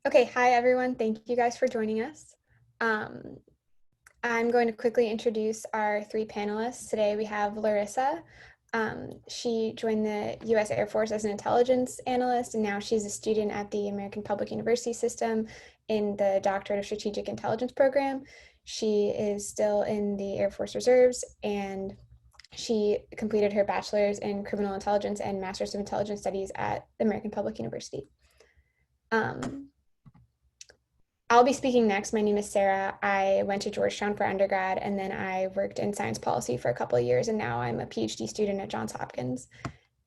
Okay, hi everyone. Thank you guys for joining us. Um, I'm going to quickly introduce our three panelists. Today we have Larissa. She joined the US Air Force as an intelligence analyst, and now she's a student at the American Public University System in the Doctorate of Strategic Intelligence program. She is still in the Air Force Reserves, and she completed her bachelor's in criminal intelligence and master's of intelligence studies at the American Public University. I'll be speaking next. My name is Sara. I went to Georgetown for undergrad, and then I worked in science policy for a couple of years, and now I'm a PhD student at Johns Hopkins.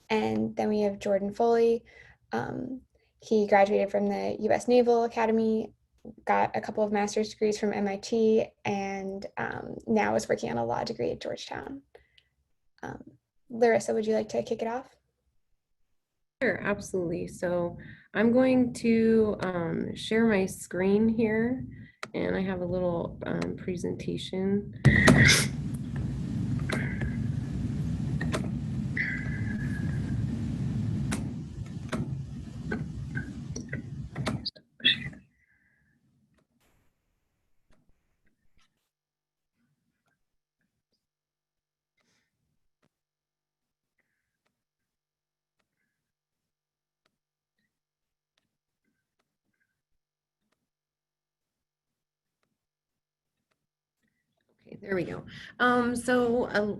And then we have Jordan Foley. Um, he graduated from the US Naval Academy, got a couple of master's degrees from MIT, and now is working on a law degree at Georgetown. Um, Larissa, would you like to kick it off? Sure, absolutely. So I'm going to share my screen here, and I have a little presentation. Okay, there we go.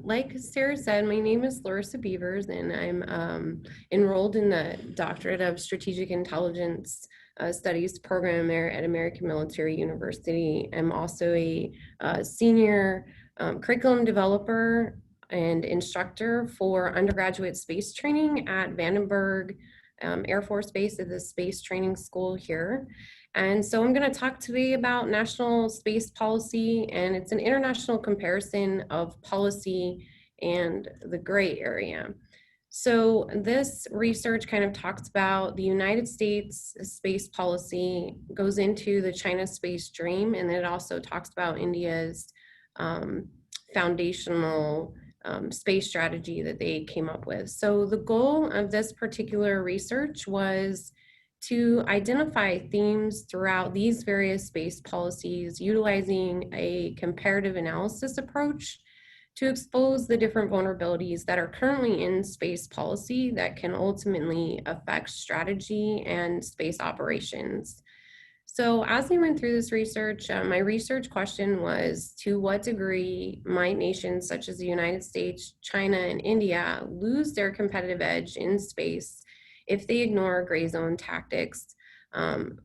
Like Sarah said, my name is Larissa Beavers, and I'm enrolled in the Doctorate of Strategic Intelligence Studies program there at American Military University. I'm also a senior curriculum developer and instructor for undergraduate space training at Vandenberg Air Force Base at the Space Training School here. And so I'm going to talk today about national space policy, and it's an international comparison of policy and the gray area. So this research kind of talks about the United States space policy, goes into the China space dream, and it also talks about India's foundational space strategy that they came up with. So the goal of this particular research was to identify themes throughout these various space policies, utilizing a comparative analysis approach to expose the different vulnerabilities that are currently in space policy that can ultimately affect strategy and space operations. So as I went through this research, my research question was, to what degree might nations such as the United States, China, and India lose their competitive edge in space if they ignore gray zone tactics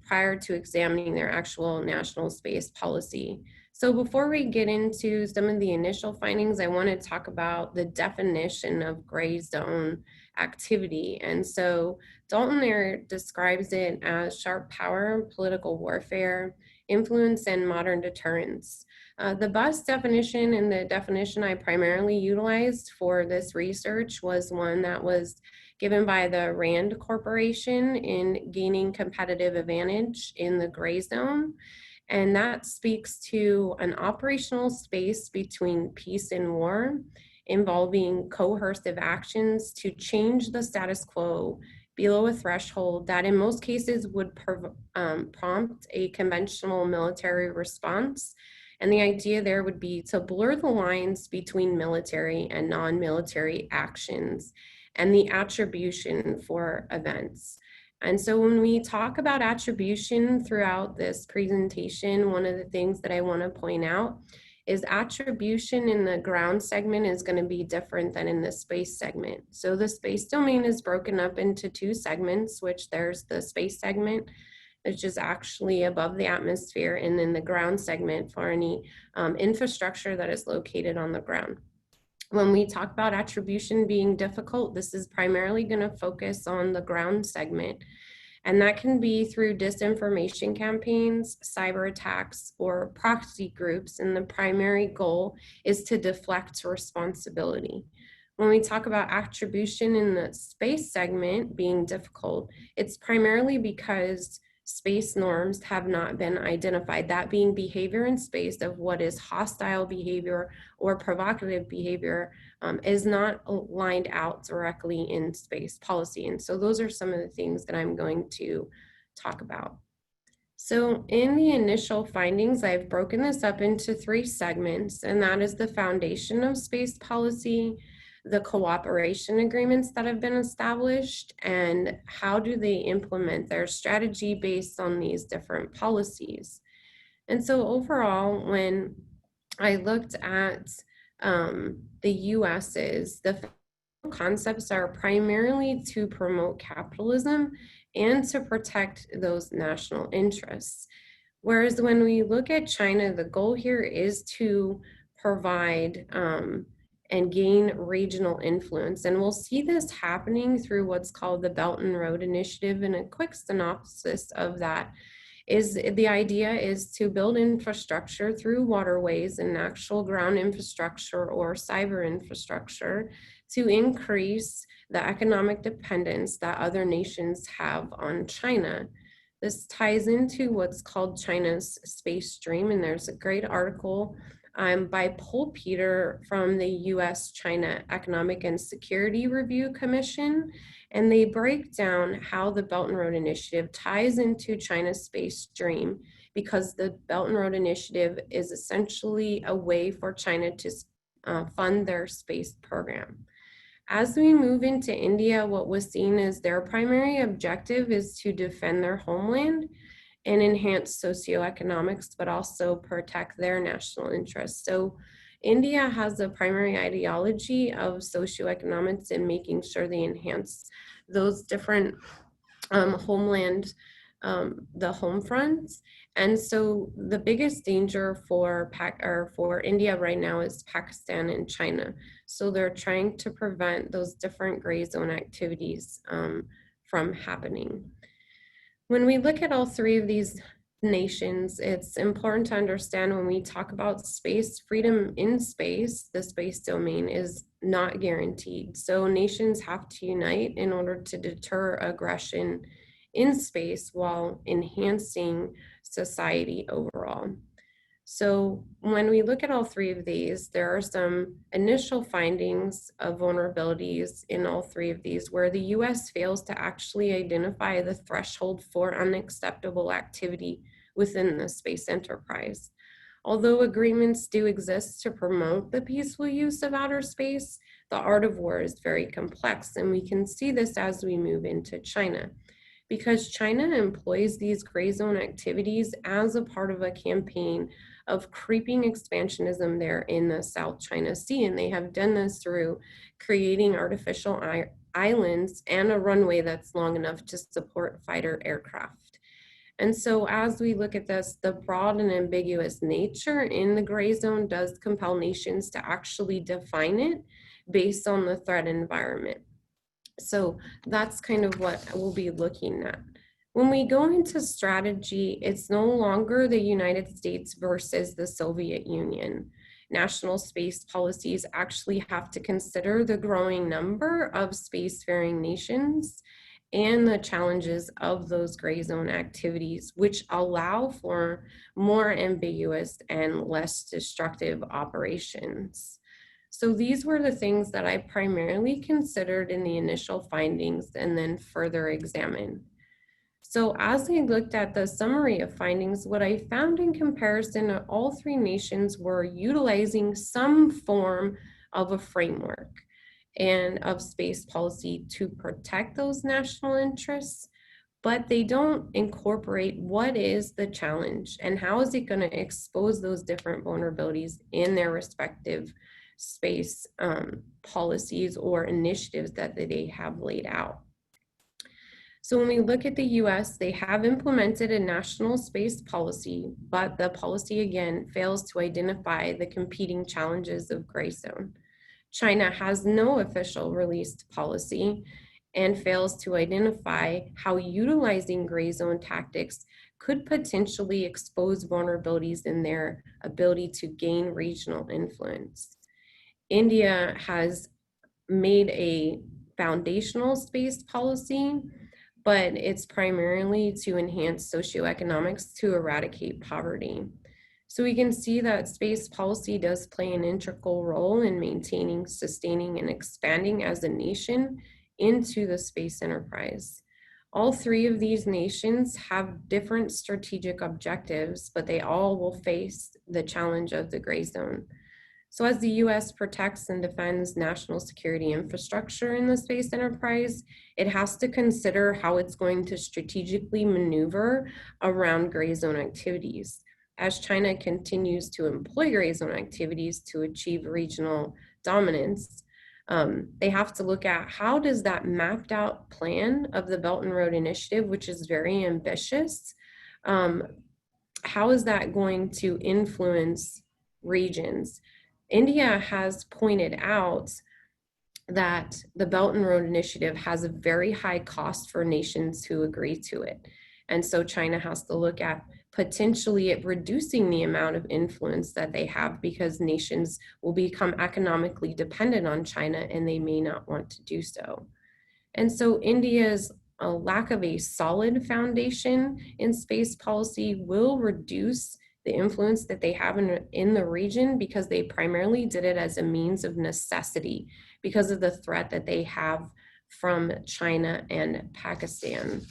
prior to examining their actual national space policy? So before we get into some of the initial findings, I want to talk about the definition of gray zone activity. And so Dalton there describes it as sharp power, political warfare, influence, and modern deterrence. The best definition and the definition I primarily utilized for this research was one that was given by the RAND Corporation in gaining competitive advantage in the gray zone. And that speaks to an operational space between peace and war, involving coercive actions to change the status quo below a threshold that in most cases would prompt a conventional military response. And the idea there would be to blur the lines between military and non-military actions and the attribution for events. And so when we talk about attribution throughout this presentation, one of the things that I want to point out is attribution in the ground segment is going to be different than in the space segment. So the space domain is broken up into two segments, which there's the space segment, which is actually above the atmosphere, and then the ground segment for any infrastructure that is located on the ground. When we talk about attribution being difficult, this is primarily going to focus on the ground segment. And that can be through disinformation campaigns, cyber attacks, or proxy groups. And the primary goal is to deflect responsibility. When we talk about attribution in the space segment being difficult, it's primarily because space norms have not been identified, that being behavior in space of what is hostile behavior or provocative behavior is not lined out directly in space policy. And so those are some of the things that I'm going to talk about. So in the initial findings, I've broken this up into 3 segments, and that is the foundation of space policy, the cooperation agreements that have been established, and how do they implement their strategy based on these different policies. And so overall, when I looked at the US's, the concepts are primarily to promote capitalism and to protect those national interests. Whereas when we look at China, the goal here is to provide and gain regional influence. And we'll see this happening through what's called the Belt and Road Initiative. And a quick synopsis of that is the idea is to build infrastructure through waterways and actual ground infrastructure or cyber infrastructure to increase the economic dependence that other nations have on China. This ties into what's called China's space dream, and there's a great article by Paul Peter from the US China Economic and Security Review Commission, and they break down how the Belt and Road Initiative ties into China's space dream, because the Belt and Road Initiative is essentially a way for China to fund their space program. As we move into India, what was seen as their primary objective is to defend their homeland and enhance socioeconomics, but also protect their national interests. So India has a primary ideology of socioeconomics and making sure they enhance those different homeland, the home fronts. And so the biggest danger for India right now is Pakistan and China. So they're trying to prevent those different gray zone activities from happening. When we look at all 3 of these nations, it's important to understand when we talk about space, freedom in space, the space domain is not guaranteed. So nations have to unite in order to deter aggression in space while enhancing society overall. So when we look at all 3 of these, there are some initial findings of vulnerabilities in all 3 of these where the US fails to actually identify the threshold for unacceptable activity within the space enterprise. Although agreements do exist to promote the peaceful use of outer space, the art of war is very complex, and we can see this as we move into China. Because China employs these gray zone activities as a part of a campaign of creeping expansionism there in the South China Sea. And they have done this through creating artificial islands and a runway that's long enough to support fighter aircraft. And so as we look at this, the broad and ambiguous nature in the gray zone does compel nations to actually define it based on the threat environment. So that's kind of what we'll be looking at. When we go into strategy, it's no longer the United States versus the Soviet Union. National space policies actually have to consider the growing number of spacefaring nations and the challenges of those gray zone activities, which allow for more ambiguous and less destructive operations. So these were the things that I primarily considered in the initial findings and then further examined. So as I looked at the summary of findings, what I found in comparison, all 3 nations were utilizing some form of a framework and of space policy to protect those national interests, but they don't incorporate what is the challenge and how is it going to expose those different vulnerabilities in their respective space policies or initiatives that they have laid out. So when we look at the US, they have implemented a national space policy, but the policy again fails to identify the competing challenges of gray zone. China has no official released policy and fails to identify how utilizing gray zone tactics could potentially expose vulnerabilities in their ability to gain regional influence. India has made a foundational space policy, but it's primarily to enhance socioeconomics to eradicate poverty. So we can see that space policy does play an integral role in maintaining, sustaining, and expanding as a nation into the space enterprise. All three of these nations have different strategic objectives, but they all will face the challenge of the gray zone. So as the US protects and defends national security infrastructure in the space enterprise, it has to consider how it's going to strategically maneuver around gray zone activities. As China continues to employ gray zone activities to achieve regional dominance, they have to look at how does that mapped out plan of the Belt and Road Initiative, which is very ambitious, how is that going to influence regions? India has pointed out that the Belt and Road Initiative has a very high cost for nations who agree to it. And so China has to look at potentially it reducing the amount of influence that they have, because nations will become economically dependent on China and they may not want to do so. And so India's lack of a solid foundation in space policy will reduce the influence that they have in the region, because they primarily did it as a means of necessity because of the threat that they have from China and Pakistan.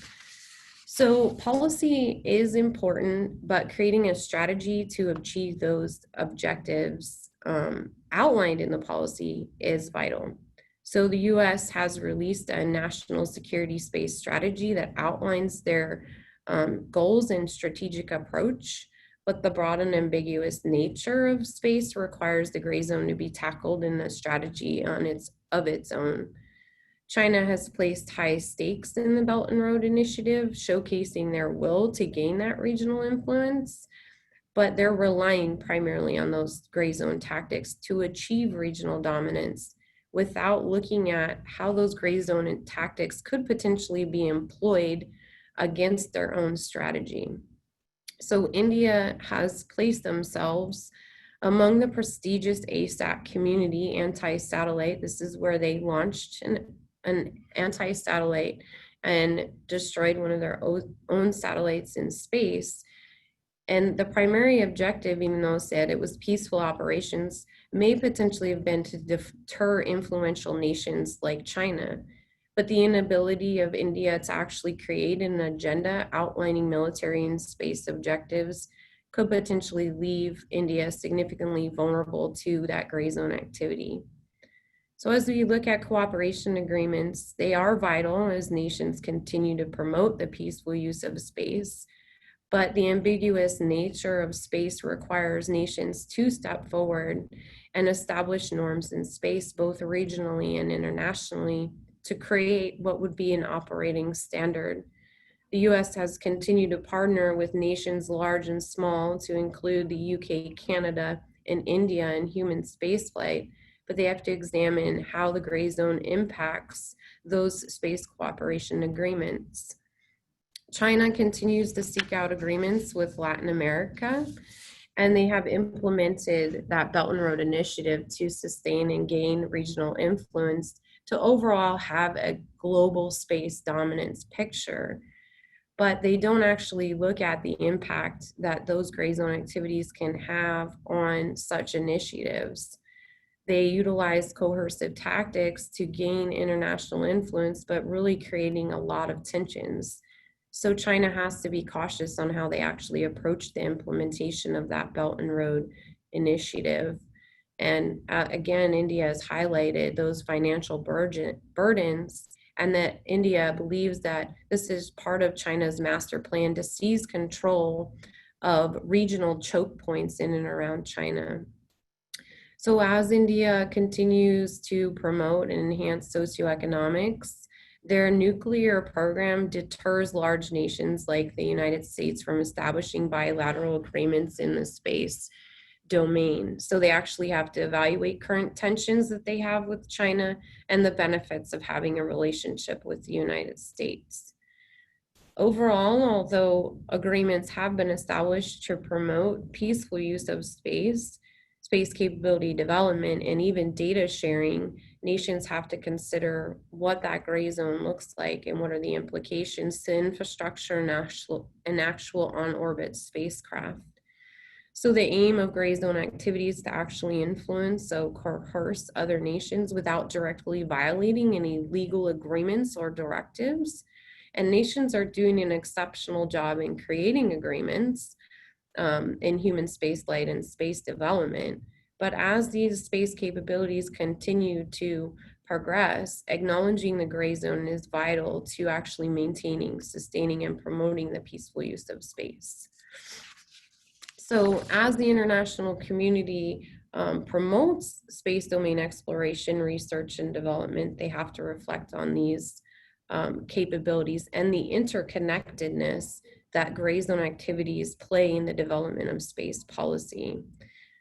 So policy is important, but creating a strategy to achieve those objectives outlined in the policy is vital. So the US has released a national security space strategy that outlines their goals and strategic approach, but the broad and ambiguous nature of space requires the gray zone to be tackled in a strategy of its own. China has placed high stakes in the Belt and Road Initiative, showcasing their will to gain that regional influence, but they're relying primarily on those gray zone tactics to achieve regional dominance without looking at how those gray zone tactics could potentially be employed against their own strategy. So India has placed themselves among the prestigious ASAT community anti-satellite. This is where they launched an anti-satellite and destroyed one of their own satellites in space. And the primary objective, even though it said it was peaceful operations, may potentially have been to deter influential nations like China. But the inability of India to actually create an agenda outlining military and space objectives could potentially leave India significantly vulnerable to that gray zone activity. So as we look at cooperation agreements, they are vital as nations continue to promote the peaceful use of space, but the ambiguous nature of space requires nations to step forward and establish norms in space, both regionally and internationally, to create what would be an operating standard. The US has continued to partner with nations large and small, to include the UK, Canada, and India in human spaceflight, but they have to examine how the gray zone impacts those space cooperation agreements. China continues to seek out agreements with Latin America, and they have implemented that Belt and Road Initiative to sustain and gain regional influence to overall have a global space dominance picture. But they don't actually look at the impact that those gray zone activities can have on such initiatives. They utilize coercive tactics to gain international influence, but really creating a lot of tensions. So China has to be cautious on how they actually approach the implementation of that Belt and Road Initiative. And again, India has highlighted those financial burdens, and that India believes that this is part of China's master plan to seize control of regional choke points in and around China. So as India continues to promote and enhance socioeconomics, their nuclear program deters large nations like the United States from establishing bilateral agreements in the space domain. So they actually have to evaluate current tensions that they have with China and the benefits of having a relationship with the United States. Overall, although agreements have been established to promote peaceful use of space capability development, and even data sharing, nations have to consider what that gray zone looks like and what are the implications to infrastructure and actual on-orbit spacecraft. So the aim of gray zone activities is to actually influence, so coerce other nations without directly violating any legal agreements or directives. And nations are doing an exceptional job in creating agreements in human spaceflight and space development. But as these space capabilities continue to progress, acknowledging the gray zone is vital to actually maintaining, sustaining, and promoting the peaceful use of space. So as the international community promotes space domain exploration, research, and development, they have to reflect on these capabilities and the interconnectedness that gray zone activities play in the development of space policy.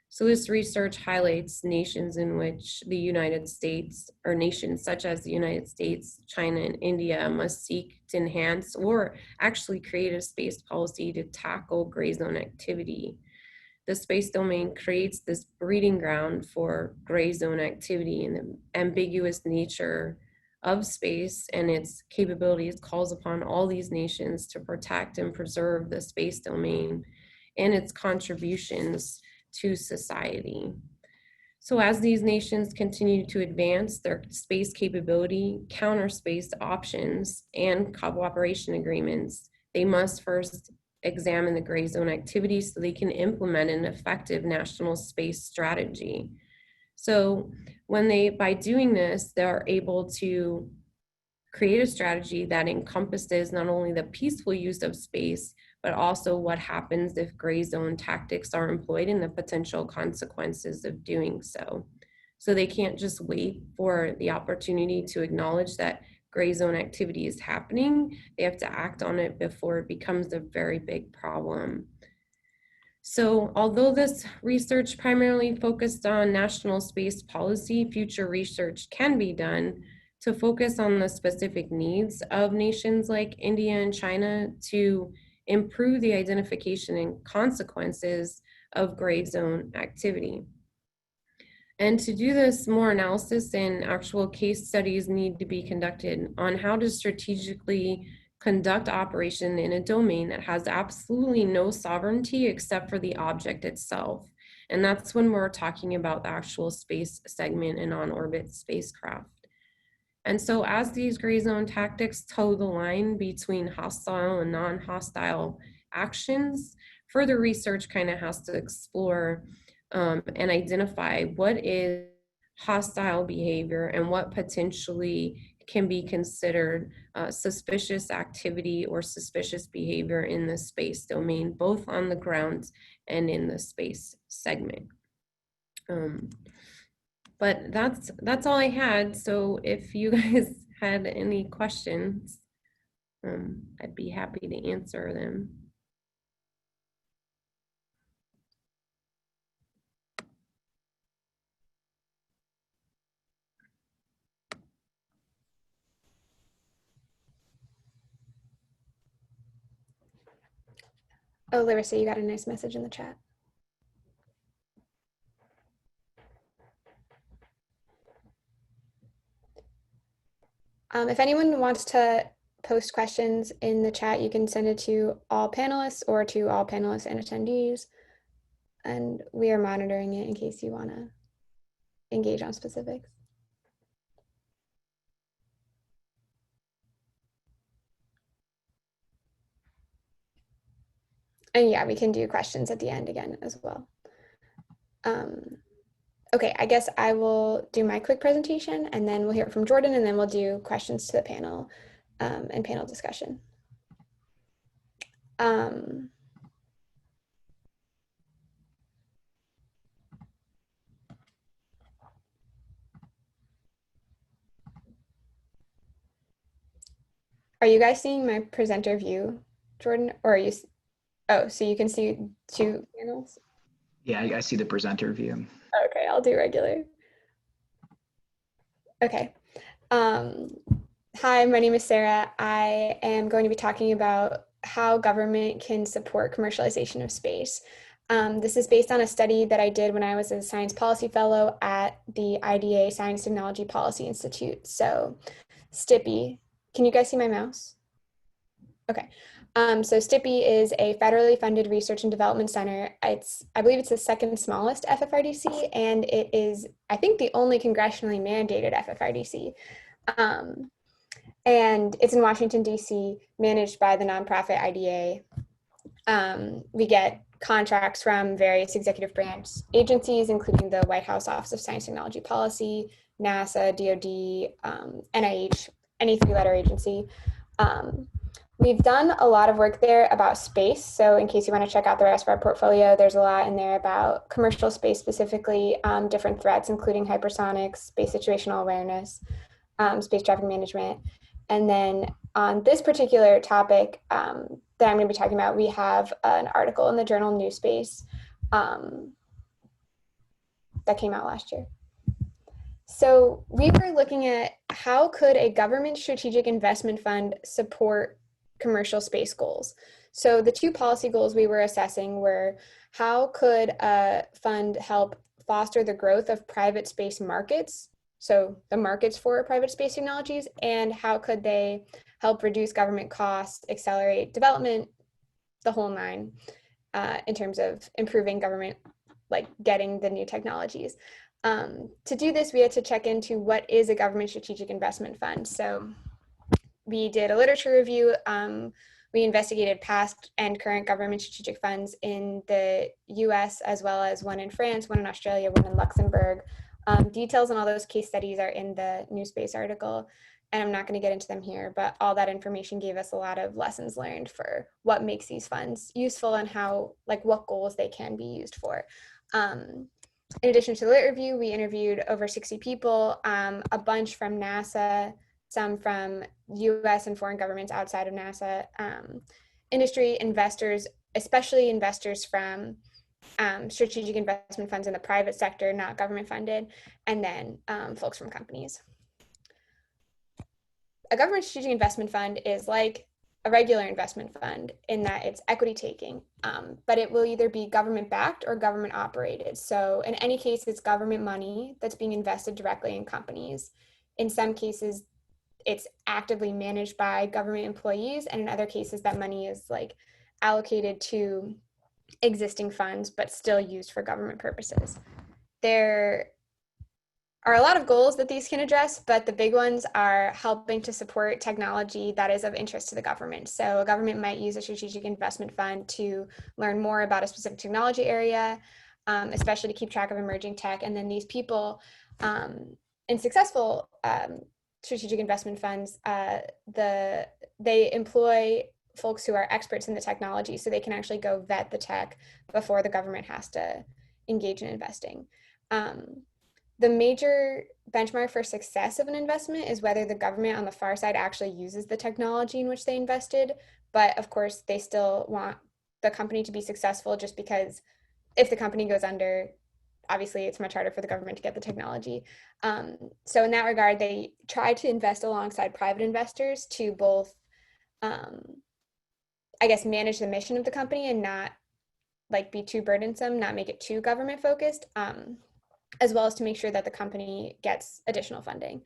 So this research highlights nations in which the United States, or nations such as the United States, China, and India must seek to enhance or actually create a space policy to tackle gray zone activity. The space domain creates this breeding ground for gray zone activity, and the ambiguous nature of space and its capabilities calls upon all these nations to protect and preserve the space domain and its contributions to society. So as these nations continue to advance their space capability, counter space options, and cooperation agreements, they must first examine the gray zone activities so they can implement an effective national space strategy. So by doing this, they're able to create a strategy that encompasses not only the peaceful use of space, but also what happens if gray zone tactics are employed and the potential consequences of doing so. So they can't just wait for the opportunity to acknowledge that gray zone activity is happening. They have to act on it before it becomes a very big problem. So although this research primarily focused on national space policy, future research can be done to focus on the specific needs of nations like India and China to improve the identification and consequences of gray zone activity. And to do this, more analysis and actual case studies need to be conducted on how to strategically conduct operation in a domain that has absolutely no sovereignty except for the object itself. And that's when we're talking about the actual space segment and on-orbit spacecraft. And so as these gray zone tactics toe the line between hostile and non-hostile actions, further research kind of has to explore and identify what is hostile behavior and what potentially can be considered suspicious activity or suspicious behavior in the space domain, both on the ground and in the space segment. But that's all I had. So if you guys had any questions, I'd be happy to answer them. Oh, Larissa, you got a nice message in the chat. If anyone wants to post questions in the chat, you can send it to all panelists or to all panelists and attendees. And we are monitoring it in case you want to engage on specifics. And yeah, we can do questions at the end again as well. Okay, I guess I will do my quick presentation and then we'll hear from Jordan and then we'll do questions to the panel and panel discussion. Are you guys seeing my presenter view, Jordan, or are you, oh, so you can see two panels? Yeah, I see the presenter view. Okay, I'll do regular. Okay. Hi, my name is Sara. I am going to be talking about how government can support commercialization of space. This is based on a study that I did when I was a science policy fellow at the IDA Science Technology Policy Institute. So STIPI, can you guys see my mouse? Okay. So STIPI is a federally funded research and development center. I believe it's the second smallest FFRDC, and it is, I think, the only congressionally mandated FFRDC. And it's in Washington, D.C., managed by the nonprofit IDA. We get contracts from various executive branch agencies, including the White House Office of Science, Technology Policy, NASA, DoD, NIH, any three-letter agency. We've done a lot of work there about space. So in case you want to check out the rest of our portfolio, there's a lot in there about commercial space specifically, different threats, including hypersonics, space situational awareness, space traffic management. And then on this particular topic that I'm going to be talking about, we have an article in the journal New Space that came out last year. So we were looking at how could a government strategic investment fund support commercial space goals. So the two policy goals we were assessing were how could a fund help foster the growth of private space markets, so the markets for private space technologies, and how could they help reduce government costs, accelerate development, the whole nine, in terms of improving government, like getting the new technologies. To do this, we had to check into what is a government strategic investment fund. So we did a literature review. We investigated past and current government strategic funds in the US, as well as one in France, one in Australia, one in Luxembourg. Details on all those case studies are in the New Space article, and I'm not going to get into them here, but all that information gave us a lot of lessons learned for what makes these funds useful and how, like, what goals they can be used for. In addition to the lit review, we interviewed over 60 people, a bunch from NASA, some from US and foreign governments outside of NASA, industry, investors, especially investors from strategic investment funds in the private sector, not government funded, and then folks from companies. A government strategic investment fund is like a regular investment fund in that it's equity taking, but it will either be government backed or government operated. So in any case, it's government money that's being invested directly in companies. In some cases, it's actively managed by government employees, and in other cases, that money is like allocated to existing funds, but still used for government purposes. There are a lot of goals that these can address, but the big ones are helping to support technology that is of interest to the government. So a government might use a strategic investment fund to learn more about a specific technology area, especially to keep track of emerging tech. And then these people in successful strategic investment funds, they employ folks who are experts in the technology, so they can actually go vet the tech before the government has to engage in investing. The major benchmark for success of an investment is whether the government on the far side actually uses the technology in which they invested. But of course, they still want the company to be successful, just because if the company goes under, obviously it's much harder for the government to get the technology. So in that regard, they try to invest alongside private investors to both, I guess, manage the mission of the company and not like be too burdensome, not make it too government focused, as well as to make sure that the company gets additional funding.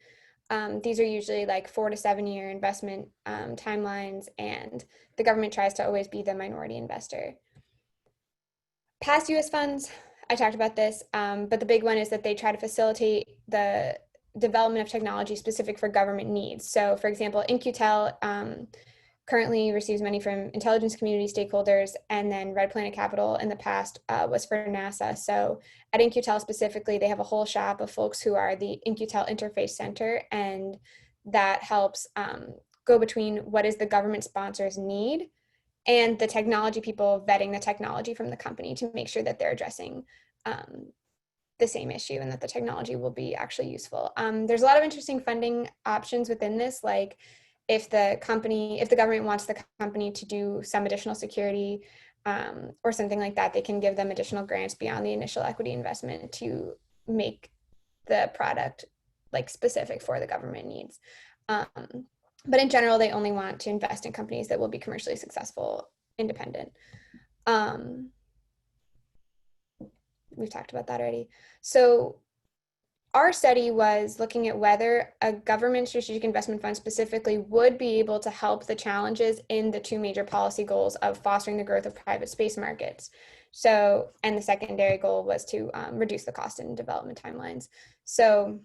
These are usually like 4 to 7 year investment timelines, and the government tries to always be the minority investor. Past US funds, I talked about this, but the big one is that they try to facilitate the development of technology specific for government needs. So for example, In-Q-Tel currently receives money from intelligence community stakeholders, and then Red Planet Capital in the past was for NASA. So at In-Q-Tel specifically, they have a whole shop of folks who are the In-Q-Tel Interface Center, and that helps go between what is the government sponsor's need and the technology people vetting the technology from the company to make sure that they're addressing the same issue and that the technology will be actually useful. There's a lot of interesting funding options within this, like if the government wants the company to do some additional security or something like that, they can give them additional grants beyond the initial equity investment to make the product like specific for the government needs. But in general, they only want to invest in companies that will be commercially successful, independent. We've talked about that already. So our study was looking at whether a government strategic investment fund specifically would be able to help the challenges in the two major policy goals of fostering the growth of private space markets. So, and the secondary goal was to reduce the cost and development timelines. So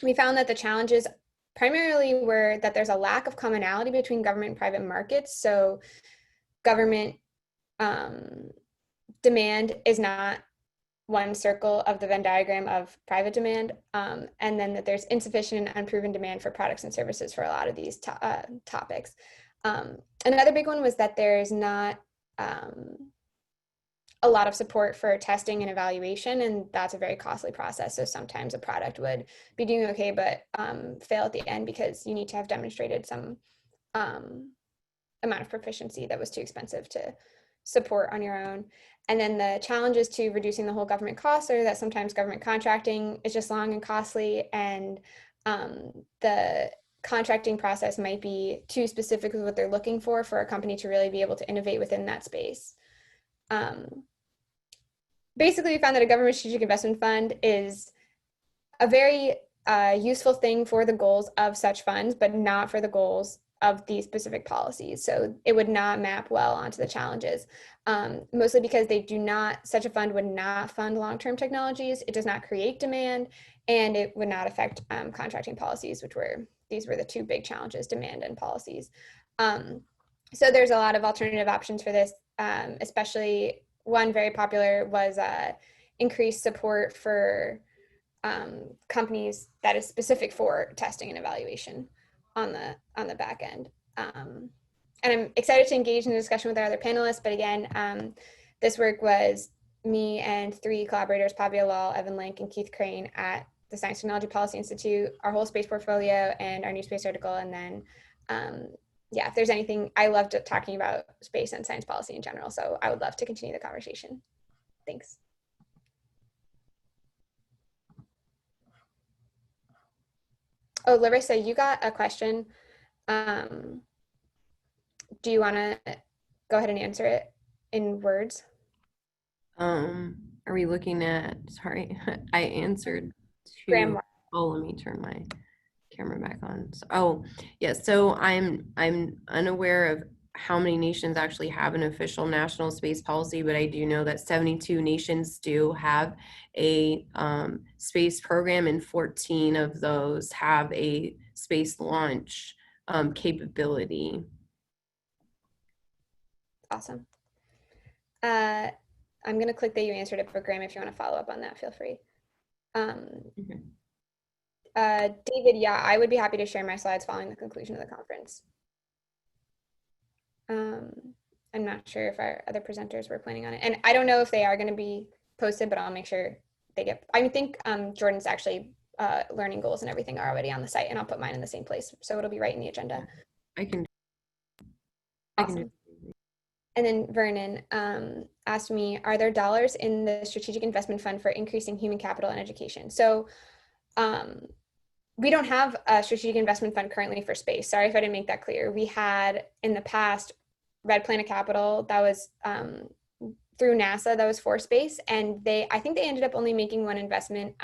we found that the challenges primarily were that there's a lack of commonality between government and private markets. So government demand is not one circle of the Venn diagram of private demand, and then that there's insufficient and unproven demand for products and services for a lot of these topics. Another big one was that there's not a lot of support for testing and evaluation, and that's a very costly process. So sometimes a product would be doing okay, but fail at the end because you need to have demonstrated some amount of proficiency that was too expensive to support on your own. And then the challenges to reducing the whole government costs are that sometimes government contracting is just long and costly, and the contracting process might be too specific with what they're looking for a company to really be able to innovate within that space. Basically, we found that a government strategic investment fund is a very useful thing for the goals of such funds, but not for the goals of these specific policies. So it would not map well onto the challenges, mostly because such a fund would not fund long-term technologies. It does not create demand, and it would not affect contracting policies, these were the two big challenges, demand and policies. So there's a lot of alternative options for this, especially one very popular was increased support for companies that is specific for testing and evaluation on the back end. And I'm excited to engage in the discussion with our other panelists, but again, this work was me and 3 collaborators, Pavia Lal, Evan Link, and Keith Crane at the Science Technology Policy Institute, our whole space portfolio, and our new space article. And then, yeah, if there's anything, I loved talking about space and science policy in general, so I would love to continue the conversation. Thanks. Oh, Larissa, you got a question. Do you want to go ahead and answer it in words? Are we looking at, sorry, I answered to, Graham. let me turn my camera back on. So, yes, so I'm unaware of how many nations actually have an official national space policy, but I do know that 72 nations do have a space program, and 14 of those have a space launch capability. Awesome. I'm going to click that you answered it, but Graham, if you want to follow up on that, feel free. Okay. David, yeah, I would be happy to share my slides following the conclusion of the conference. I'm not sure if our other presenters were planning on it. And I don't know if they are going to be posted, but I'll make sure they get, I think Jordan's actually learning goals and everything are already on the site, and I'll put mine in the same place. So it'll be right in the agenda. Awesome. And then Vernon asked me, are there dollars in the strategic investment fund for increasing human capital and education? So we don't have a strategic investment fund currently for space. Sorry if I didn't make that clear. We had in the past Red Planet Capital that was through NASA, that was for space. And I think they ended up only making one investment.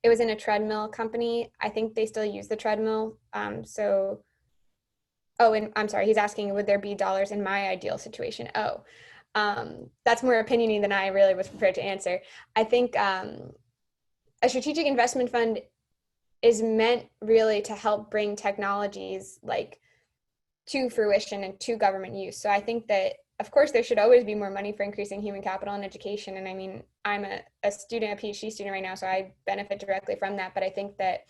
It was in a treadmill company. I think they still use the treadmill. Oh, and I'm sorry, he's asking, would there be dollars in my ideal situation? Oh, that's more opiniony than I really was prepared to answer. I think a strategic investment fund is meant really to help bring technologies like to fruition and to government use. So I think that, of course, there should always be more money for increasing human capital and education. And I mean, I'm a student, a PhD student right now, so I benefit directly from that. But I think that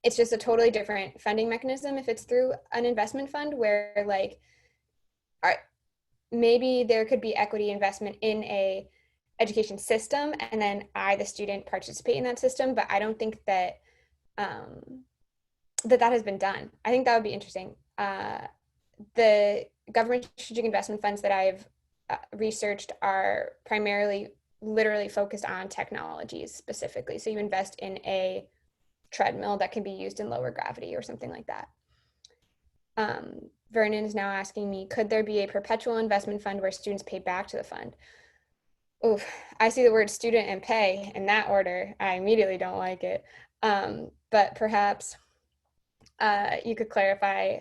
it's just a totally different funding mechanism if it's through an investment fund where like maybe there could be equity investment in a education system, and then I, the student, participate in that system. But I don't think that that has been done. I think that would be interesting. The government strategic investment funds that I've researched are primarily literally focused on technologies specifically. So you invest in a treadmill that can be used in lower gravity or something like that. Vernon is now asking me, could there be a perpetual investment fund where students pay back to the fund? Oof, I see the word student and pay in that order. I immediately don't like it. But perhaps you could clarify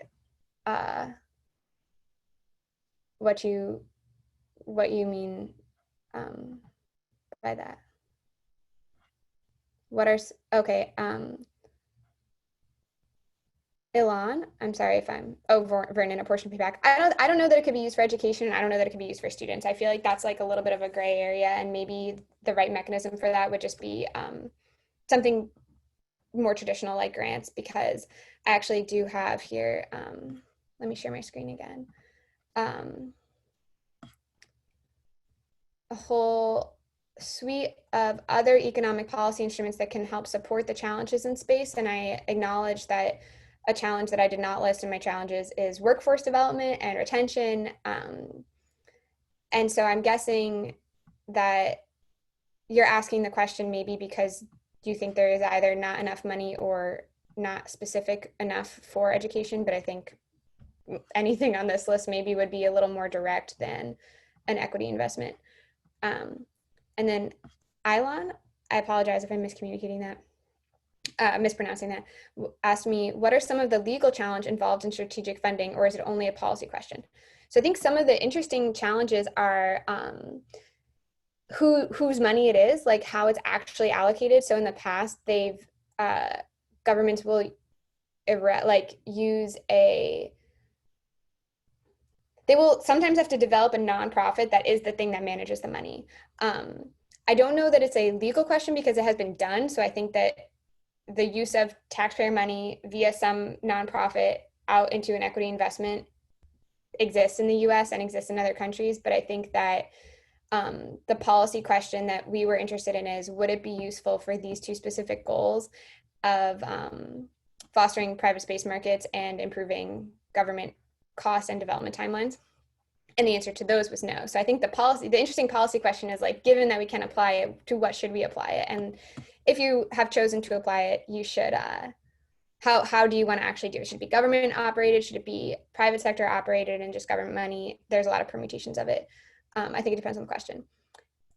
what you mean by that. Okay. Ilan, I'm sorry if I'm, oh, Vernon, a portion of feedback. I don't know that it could be used for education, and I don't know that it could be used for students. I feel like that's like a little bit of a gray area, and maybe the right mechanism for that would just be something more traditional like grants, because I actually do have here, let me share my screen again, a whole suite of other economic policy instruments that can help support the challenges in space. And I acknowledge that a challenge that I did not list in my challenges is workforce development and retention. And so I'm guessing that you're asking the question maybe because you think there is either not enough money or not specific enough for education. But I think anything on this list maybe would be a little more direct than an equity investment. And then Ilon, I apologize if I'm miscommunicating that, mispronouncing that, asked me, what are some of the legal challenge involved in strategic funding, or is it only a policy question? So I think some of the interesting challenges are whose money it is, like how it's actually allocated. So in the past, governments will use they will sometimes have to develop a nonprofit that is the thing that manages the money. I don't know that it's a legal question because it has been done. So I think that the use of taxpayer money via some nonprofit out into an equity investment exists in the US and exists in other countries. But I think that the policy question that we were interested in is, would it be useful for these two specific goals of fostering private space markets and improving government cost and development timelines? And the answer to those was no. So I think the interesting policy question is like, given that we can apply it, to what should we apply it? And if you have chosen to apply it, you should, how do you want to actually do it? Should it be government operated? Should it be private sector operated and just government money? There's a lot of permutations of it. I think it depends on the question.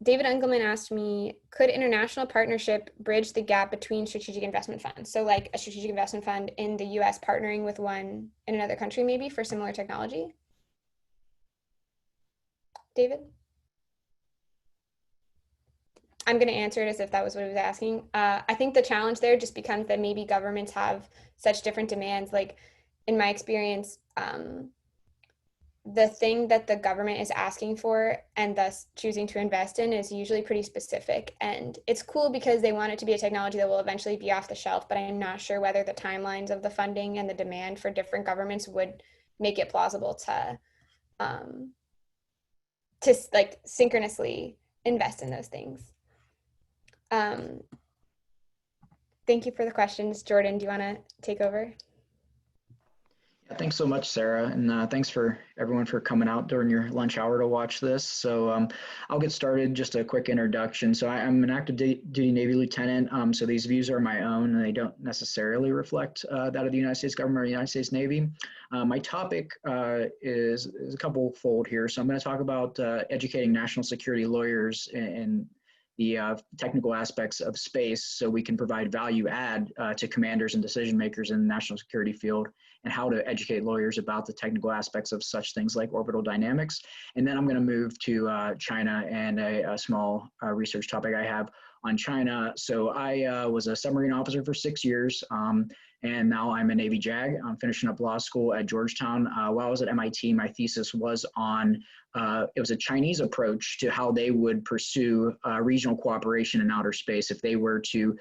David Engelman asked me, could international partnership bridge the gap between strategic investment funds? So like a strategic investment fund in the US partnering with one in another country, maybe for similar technology? David? I'm going to answer it as if that was what he was asking. I think the challenge there just becomes that maybe governments have such different demands. Like in my experience, the thing that the government is asking for and thus choosing to invest in is usually pretty specific. And it's cool because they want it to be a technology that will eventually be off the shelf, but I'm not sure whether the timelines of the funding and the demand for different governments would make it plausible to like synchronously invest in those things. Thank you for the questions. Jordan, do you want to take over? Yeah, thanks so much, Sarah. And thanks for everyone for coming out during your lunch hour to watch this. So I'll get started. Just a quick introduction. So I'm an active duty Navy lieutenant. So these views are my own and they don't necessarily reflect that of the United States government or the United States Navy. My topic is a couple fold here. So I'm going to talk about educating national security lawyers in the technical aspects of space so we can provide value add to commanders and decision makers in the national security field, and how to educate lawyers about the technical aspects of such things like orbital dynamics. And then I'm going to move to China and a small research topic I have on China. So I was a submarine officer for 6 years, and now I'm a Navy JAG. I'm finishing up law school at Georgetown. While I was at MIT, my thesis was on, it was a Chinese approach to how they would pursue regional cooperation in outer space if they were to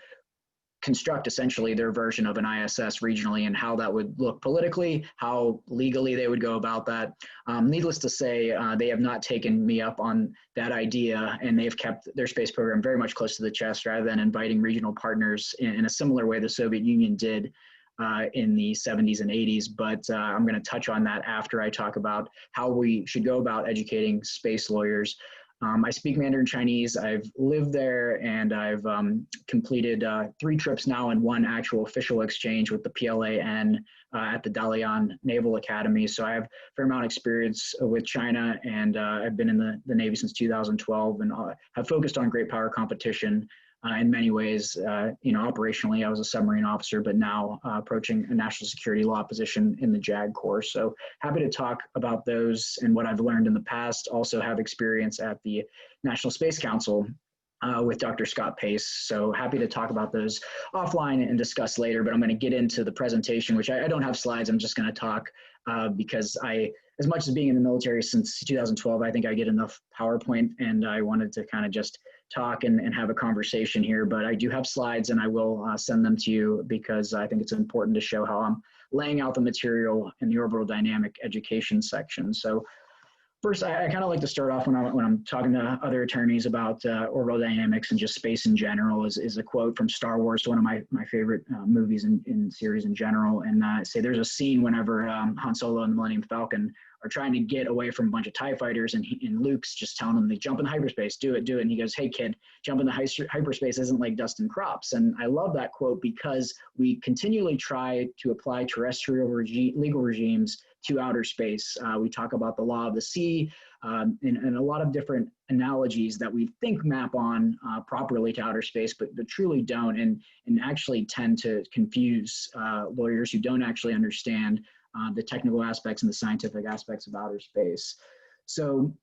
construct essentially their version of an ISS regionally, and how that would look politically, how legally they would go about that. Needless to say, they have not taken me up on that idea, and they've kept their space program very much close to the chest rather than inviting regional partners in a similar way the Soviet Union did in the 70s and 80s. But I'm going to touch on that after I talk about how we should go about educating space lawyers. I speak Mandarin Chinese. I've lived there, and I've completed 3 trips now and 1 actual official exchange with the PLAN at the Dalian Naval Academy. So I have a fair amount of experience with China, and I've been in the Navy since 2012 and have focused on great power competition in many ways. Operationally, I was a submarine officer, but now approaching a national security law position in the JAG Corps. So happy to talk about those and what I've learned in the past. Also have experience at the National Space Council with Dr. Scott Pace. So happy to talk about those offline and discuss later, but I'm going to get into the presentation, which I don't have slides. I'm just going to talk because as much as being in the military since 2012, I think I get enough PowerPoint, and I wanted to kind of just talk and have a conversation here, but I do have slides and I will send them to you because I think it's important to show how I'm laying out the material in the orbital dynamic education section. So first, I kind of like to start off when I'm talking to other attorneys about orbital dynamics and just space in general is a quote from Star Wars, one of my favorite movies and series in general. And say there's a scene whenever Han Solo and the Millennium Falcon are trying to get away from a bunch of TIE fighters, and Luke's just telling them, they jump in hyperspace, do it. And he goes, hey kid, jump into hyperspace isn't like dust and crops. And I love that quote because we continually try to apply terrestrial legal regimes to outer space. We talk about the law of the sea and a lot of different analogies that we think map on properly to outer space, but truly don't, and actually tend to confuse lawyers who don't actually understand the technical aspects and the scientific aspects of outer space. So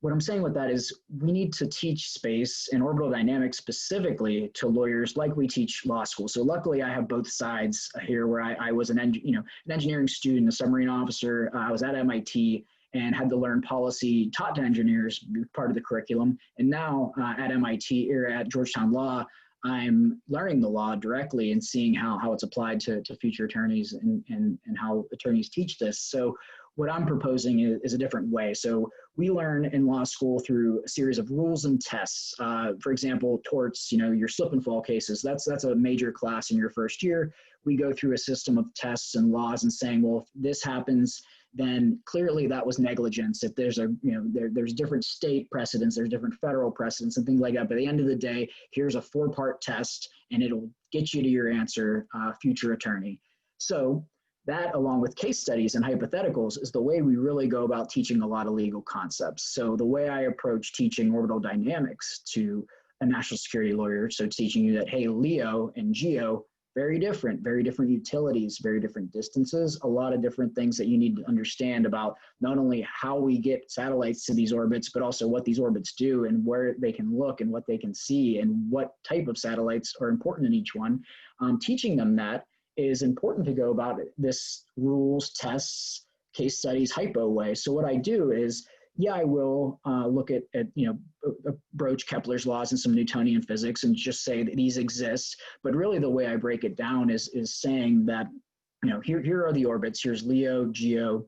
what I'm saying with that is we need to teach space and orbital dynamics specifically to lawyers like we teach law school. So luckily I have both sides here where I was an engineering student, a submarine officer. I was at MIT and had to learn policy taught to engineers, part of the curriculum. And now at MIT or at Georgetown Law, I'm learning the law directly and seeing how it's applied to future attorneys and how attorneys teach this. So what I'm proposing is a different way. So we learn in law school through a series of rules and tests. For example, torts, your slip and fall cases, that's a major class in your first year. We go through a system of tests and laws and saying, well, if this happens, then clearly that was negligence. If there's there's different state precedents, there's different federal precedents and things like that. But at the end of the day, here's a 4-part test and it'll get you to your answer, future attorney. So that, along with case studies and hypotheticals, is the way we really go about teaching a lot of legal concepts. So the way I approach teaching orbital dynamics to a national security lawyer, so teaching you that, hey, LEO and GEO, very different utilities, very different distances, a lot of different things that you need to understand about not only how we get satellites to these orbits, but also what these orbits do and where they can look and what they can see and what type of satellites are important in each one. Teaching them that is important to go about this rules, tests, case studies, hypo way. So what I do is, yeah, I will look at broach Kepler's laws and some Newtonian physics and just say that these exist. But really the way I break it down is saying that, here are the orbits. Here's LEO, GEO,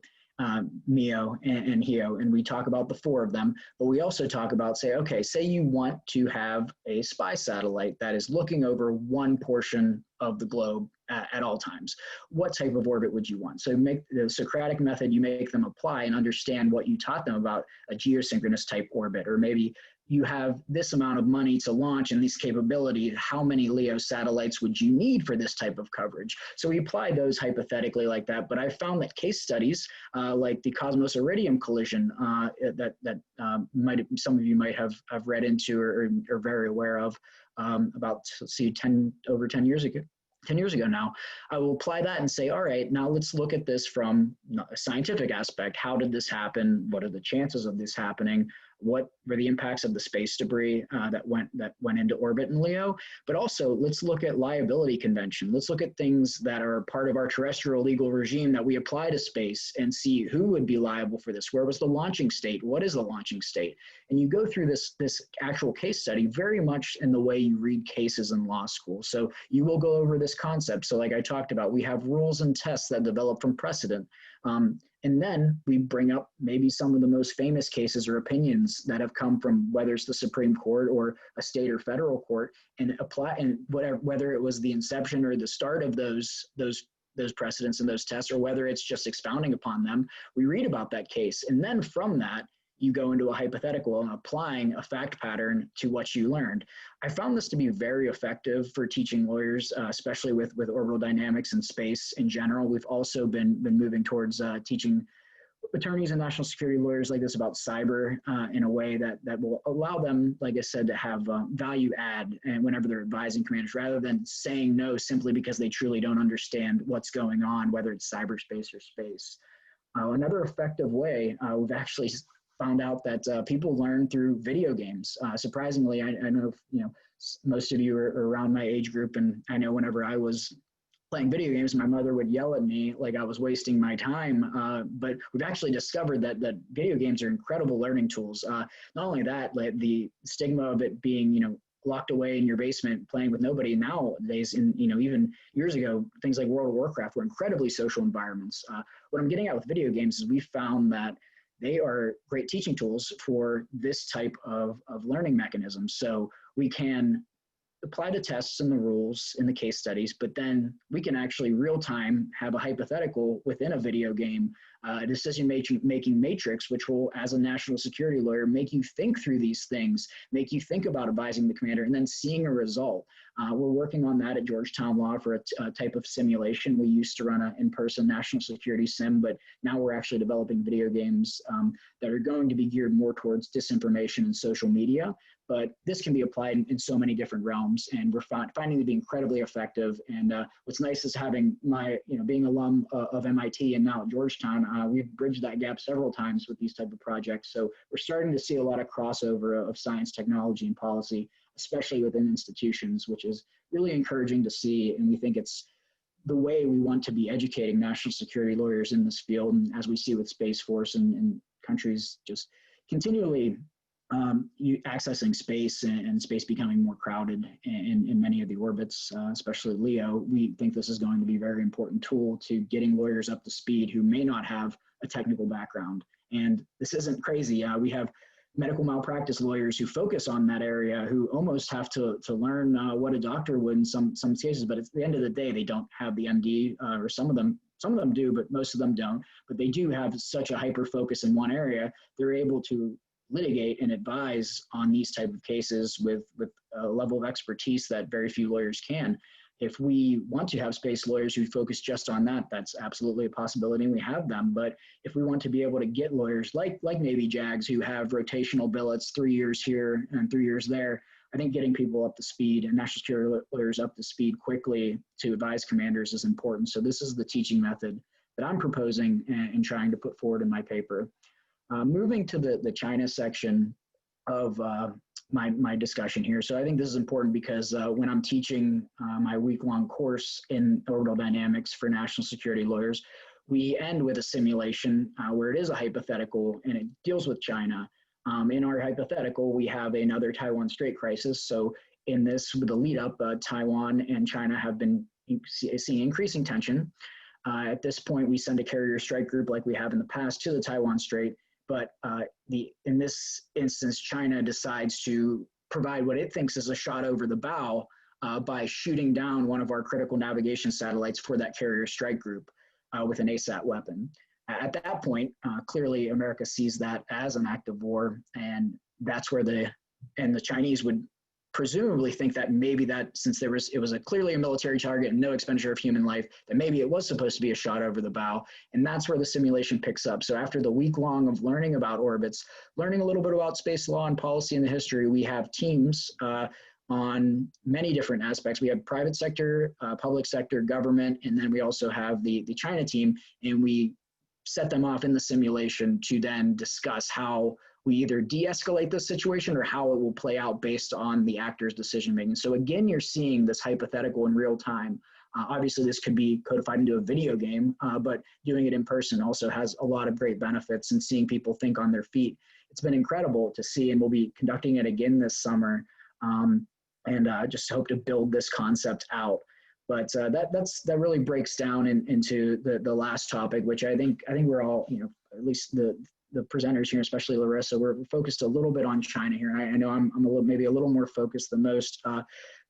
MEO, and HEO. And we talk about the 4 of them, but we also talk about, say you want to have a spy satellite that is looking over one portion of the globe at all times. What type of orbit would you want? So make the Socratic method, you make them apply and understand what you taught them about a geosynchronous type orbit, or maybe you have this amount of money to launch and this capability, how many LEO satellites would you need for this type of coverage? So we apply those hypothetically like that, but I found that case studies like the Cosmos Iridium collision that some of you might have read into or very aware of about, over 10 years ago. 10 years ago now, I will apply that and say, all right, now let's look at this from a scientific aspect. How did this happen? What are the chances of this happening? What were the impacts of the space debris that went into orbit in LEO? But also, let's look at liability convention. Let's look at things that are part of our terrestrial legal regime that we apply to space and see who would be liable for this. Where was the launching state? What is the launching state? And you go through this actual case study very much in the way you read cases in law school. So you will go over this concept. So like I talked about, we have rules and tests that develop from precedent. And then we bring up maybe some of the most famous cases or opinions that have come from whether it's the Supreme Court or a state or federal court, and apply, and whether it was the inception or the start of those precedents and those tests, or whether it's just expounding upon them, we read about that case. And then from that, you go into a hypothetical and applying a fact pattern to what you learned. I found this to be very effective for teaching lawyers, especially with orbital dynamics and space in general. We've also been moving towards teaching attorneys and national security lawyers like this about cyber in a way that will allow them, like I said, to have value add and whenever they're advising commanders, rather than saying no simply because they truly don't understand what's going on, whether it's cyberspace or space. Another effective way, we've actually found out that people learn through video games. Surprisingly, I know, most of you are around my age group, and I know whenever I was playing video games, my mother would yell at me like I was wasting my time. But we've actually discovered that video games are incredible learning tools. Not only that, like the stigma of it being, locked away in your basement playing with nobody nowadays, even years ago, things like World of Warcraft were incredibly social environments. What I'm getting at with video games is we found that they are great teaching tools for this type of learning mechanism. So we can apply the tests and the rules in the case studies, but then we can actually real time have a hypothetical within a video game, a decision making matrix, which will, as a national security lawyer, make you think through these things, make you think about advising the commander and then seeing a result. We're working on that at Georgetown Law for a type of simulation. We used to run an in-person national security sim, but now we're actually developing video games that are going to be geared more towards disinformation and social media. But this can be applied in so many different realms, and we're finding to be incredibly effective. And what's nice is having being alum of MIT and now at Georgetown, we've bridged that gap several times with these type of projects. So we're starting to see a lot of crossover of science, technology, and policy, especially within institutions, which is really encouraging to see. And we think it's the way we want to be educating national security lawyers in this field. And as we see with Space Force and countries just continually accessing space and space becoming more crowded in many of the orbits, especially LEO, we think this is going to be a very important tool to getting lawyers up to speed who may not have a technical background. And this isn't crazy. We have medical malpractice lawyers who focus on that area who almost have to learn what a doctor would in some cases, but at the end of the day, they don't have the MD, or some of them do, but most of them don't. But they do have such a hyper focus in one area. They're able to litigate and advise on these type of cases with a level of expertise that very few lawyers can. If we want to have space lawyers who focus just on that, that's absolutely a possibility, and we have them. But if we want to be able to get lawyers like Navy JAGs who have rotational billets, 3 years here and 3 years there, I think getting people up to speed and national security lawyers up to speed quickly to advise commanders is important. So this is the teaching method that I'm proposing and trying to put forward in my paper. Moving to the China section of my discussion here. So I think this is important because when I'm teaching my week-long course in orbital dynamics for national security lawyers, we end with a simulation where it is a hypothetical and it deals with China. In our hypothetical, we have another Taiwan Strait crisis. So in this, with the lead up, Taiwan and China have been seeing increasing tension. At this point, we send a carrier strike group like we have in the past to the Taiwan Strait. But in this instance, China decides to provide what it thinks is a shot over the bow by shooting down one of our critical navigation satellites for that carrier strike group with an ASAT weapon. At that point, clearly America sees that as an act of war, and that's where the Chinese would presumably think that maybe that since it was clearly a military target and no expenditure of human life, that maybe it was supposed to be a shot over the bow. And that's where the simulation picks up. So after the week long of learning about orbits, learning a little bit about space law and policy and the history, we have teams on many different aspects. We have private sector, public sector, government, and then we also have the China team, and we set them off in the simulation to then discuss how we either de-escalate the situation or how it will play out based on the actor's decision making. So again, you're seeing this hypothetical in real time. Obviously, this could be codified into a video game, but doing it in person also has a lot of great benefits, and seeing people think on their feet. It's been incredible to see, and we'll be conducting it again this summer, and just hope to build this concept out. But that really breaks down into the last topic, which I think we're all, at least the presenters here, especially Larissa, we're focused a little bit on China here. I know I'm maybe a little more focused than most,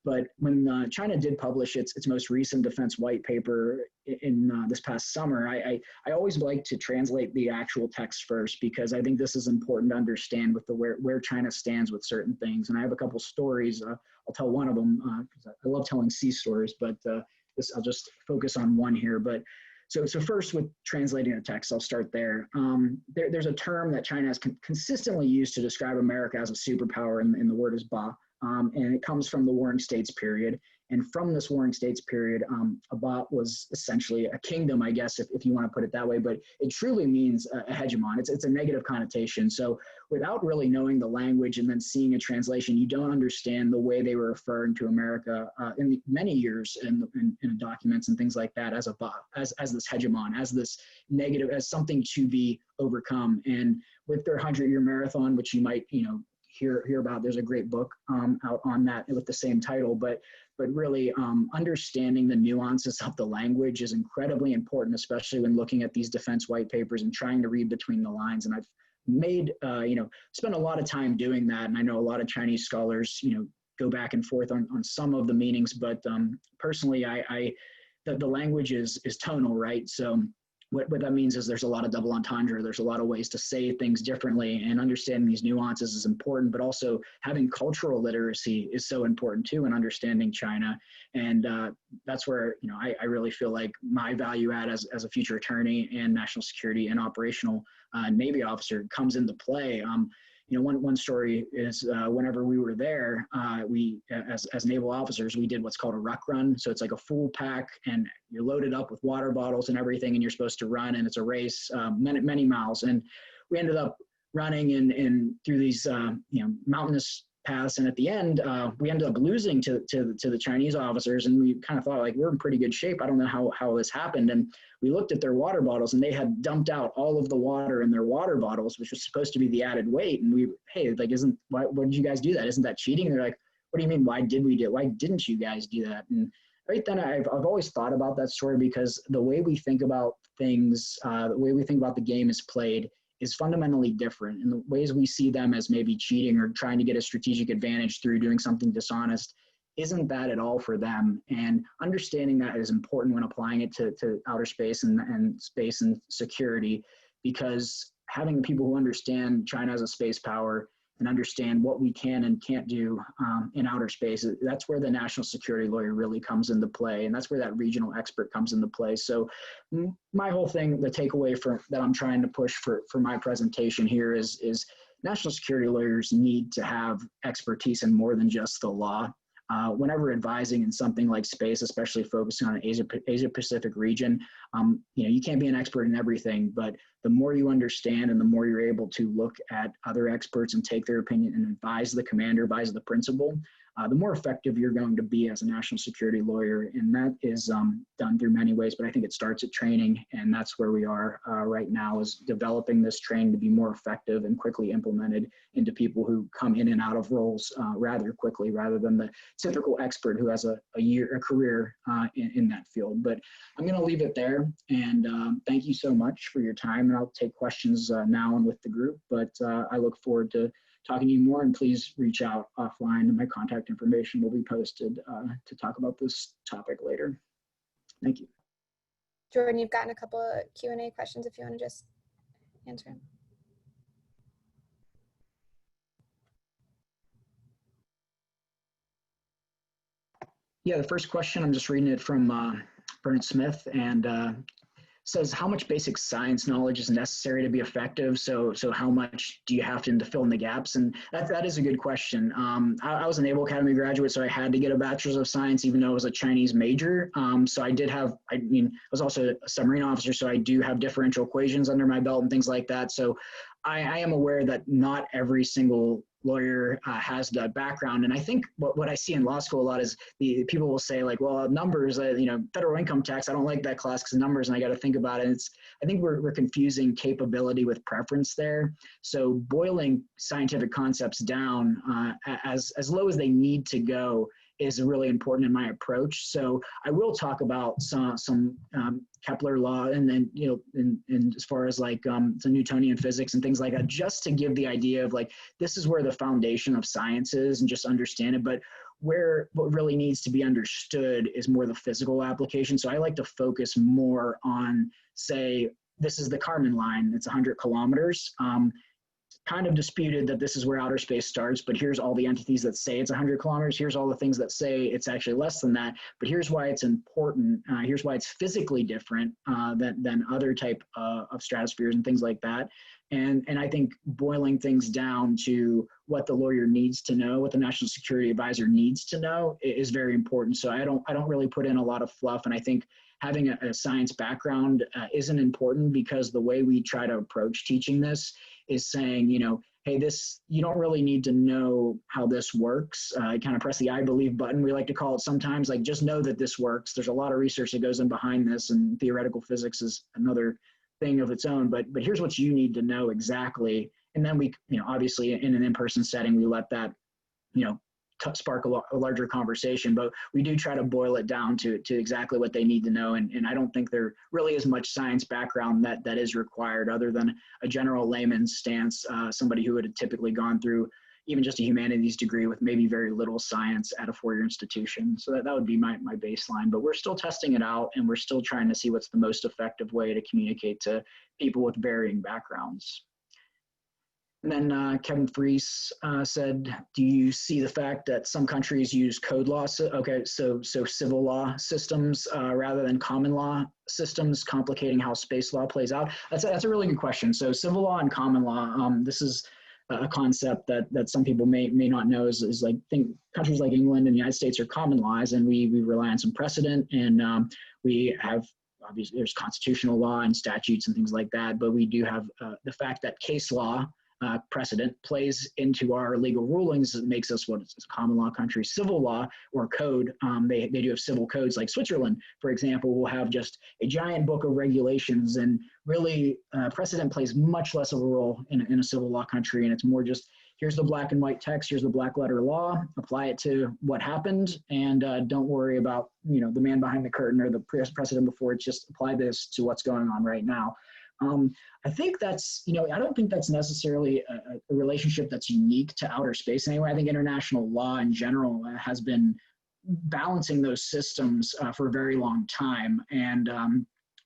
but when China did publish its most recent defense white paper in this past summer, I always like to translate the actual text first, because I think this is important to understand with where China stands with certain things. And I have a couple stories. I'll tell one of them because I love telling sea stories, but I'll just focus on one here. But So first, with translating the text, I'll start there. There's a term that China has consistently used to describe America as a superpower, and the word is ba. And it comes from the Warring States period. And from this Warring States period, Abat was essentially a kingdom, I guess, if you want to put it that way, but it truly means a hegemon. It's a negative connotation. So without really knowing the language and then seeing a translation, you don't understand the way they were referring to America in many years in documents and things like that as Abat, as this hegemon, as this negative, as something to be overcome. And with their 100-year marathon, which you might, hear about, there's a great book out on that with the same title, but really understanding the nuances of the language is incredibly important, especially when looking at these defense white papers and trying to read between the lines. And I've made, spent a lot of time doing that. And I know a lot of Chinese scholars, go back and forth on some of the meanings, but personally, the language is tonal, right? So what that means is there's a lot of double entendre. There's a lot of ways to say things differently, and understanding these nuances is important, but also having cultural literacy is so important too, in understanding China. And that's where, I really feel like my value add as a future attorney and national security and operational Navy officer comes into play. One story is whenever we were there, we, as naval officers, we did what's called a ruck run. So it's like a full pack, and you're loaded up with water bottles and everything, and you're supposed to run, and it's a race, many miles. And we ended up running in through these, mountainous paths. And at the end, we ended up losing to the Chinese officers, and we kind of thought, like, we're in pretty good shape. I don't know how this happened. And we looked at their water bottles, and they had dumped out all of the water in their water bottles, which was supposed to be the added weight. And hey, like, why did you guys do that? Isn't that cheating? And they're like, what do you mean? Why didn't you guys do that? And right then, I've always thought about that story, because the way we think about things, the way we think about the game is played is fundamentally different. And the ways we see them as maybe cheating or trying to get a strategic advantage through doing something dishonest isn't that at all for them. And understanding that is important when applying it to outer space and space and security, because having people who understand China as a space power and understand what we can and can't do in outer space, that's where the national security lawyer really comes into play. And that's where that regional expert comes into play. So my whole thing, the takeaway that I'm trying to push for my presentation here is national security lawyers need to have expertise in more than just the law. Whenever advising in something like space, especially focusing on an Asia Pacific region, you can't be an expert in everything, but the more you understand and the more you're able to look at other experts and take their opinion and advise the commander, advise the principal, the more effective you're going to be as a national security lawyer. And that is done through many ways, but I think it starts at training. And that's where we are right now, is developing this training to be more effective and quickly implemented into people who come in and out of roles rather quickly, rather than the typical expert who has a career in that field. But I'm going to leave it there. And thank you so much for your time. And I'll take questions now and with the group, but I look forward to talking to you more, and please reach out offline, and my contact information will be posted to talk about this topic later. Thank you. Jordan, you've gotten a couple of Q&A questions if you want to just answer them. Yeah, the first question, I'm just reading it from Bernard Smith, and says, how much basic science knowledge is necessary to be effective? So how much do you have to fill in the gaps? And that is a good question. I was a Naval Academy graduate, so I had to get a bachelor's of science, even though it was a Chinese major. So I was also a submarine officer, so I do have differential equations under my belt and things like that. So I am aware that not every single lawyer has that background. And I think what I see in law school a lot is the people will say, like, well, numbers, federal income tax, I don't like that class because numbers, and I got to think about it. I think we're confusing capability with preference there. So boiling scientific concepts down as low as they need to go is really important in my approach. So I will talk about some Kepler law, and then, in as far as like the Newtonian physics and things like that, just to give the idea of like, this is where the foundation of science is, and just understand it. But what really needs to be understood is more the physical application. So I like to focus more on, say, this is the Kármán line. It's 100 kilometers. kind of disputed that this is where outer space starts, but here's all the entities that say it's 100 kilometers. Here's all the things that say it's actually less than that. But here's why it's important. Here's why it's physically different than other type of stratospheres and things like that. And I think boiling things down to what the lawyer needs to know, what the national security advisor needs to know, is very important. So I don't really put in a lot of fluff. And I think having a science background isn't important, because the way we try to approach teaching this is saying, hey, you don't really need to know how this works. Kind of press the I believe button, we like to call it sometimes, like just know that this works. There's a lot of research that goes in behind this, and theoretical physics is another thing of its own, but here's what you need to know exactly. And then we, obviously in an in-person setting, we let that, spark a larger conversation, but we do try to boil it down to exactly what they need to know. And I don't think there really is much science background that is required, other than a general layman's stance, somebody who would have typically gone through even just a humanities degree with maybe very little science at a four-year institution. So that would be my baseline, but we're still testing it out, and we're still trying to see what's the most effective way to communicate to people with varying backgrounds. And then Kevin Fries said, do you see the fact that some countries use code law? Okay, so civil law systems rather than common law systems, complicating how space law plays out? That's a really good question. So civil law and common law, this is a concept that some people may not know is like, countries like England and the United States are common laws, and we rely on some precedent, and we have, obviously there's constitutional law and statutes and things like that, but we do have the fact that case law precedent plays into our legal rulings. It makes us what is a common law country. Civil law or code, they do have civil codes, like Switzerland, for example, will have just a giant book of regulations, and really precedent plays much less of a role in a civil law country. And it's more just, here's the black and white text, here's the black letter law, apply it to what happened, and don't worry about the man behind the curtain or the precedent before. It's just apply this to what's going on right now. I think that's, I don't think that's necessarily a relationship that's unique to outer space anyway. I think international law in general has been balancing those systems for a very long time. And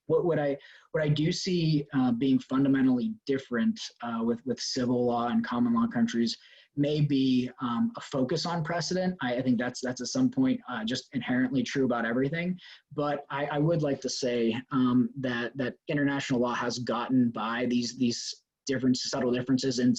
what I do see being fundamentally different with civil law and common law countries may be a focus on precedent. I think that's at some point just inherently true about everything. But I would like to say that international law has gotten by these different subtle differences in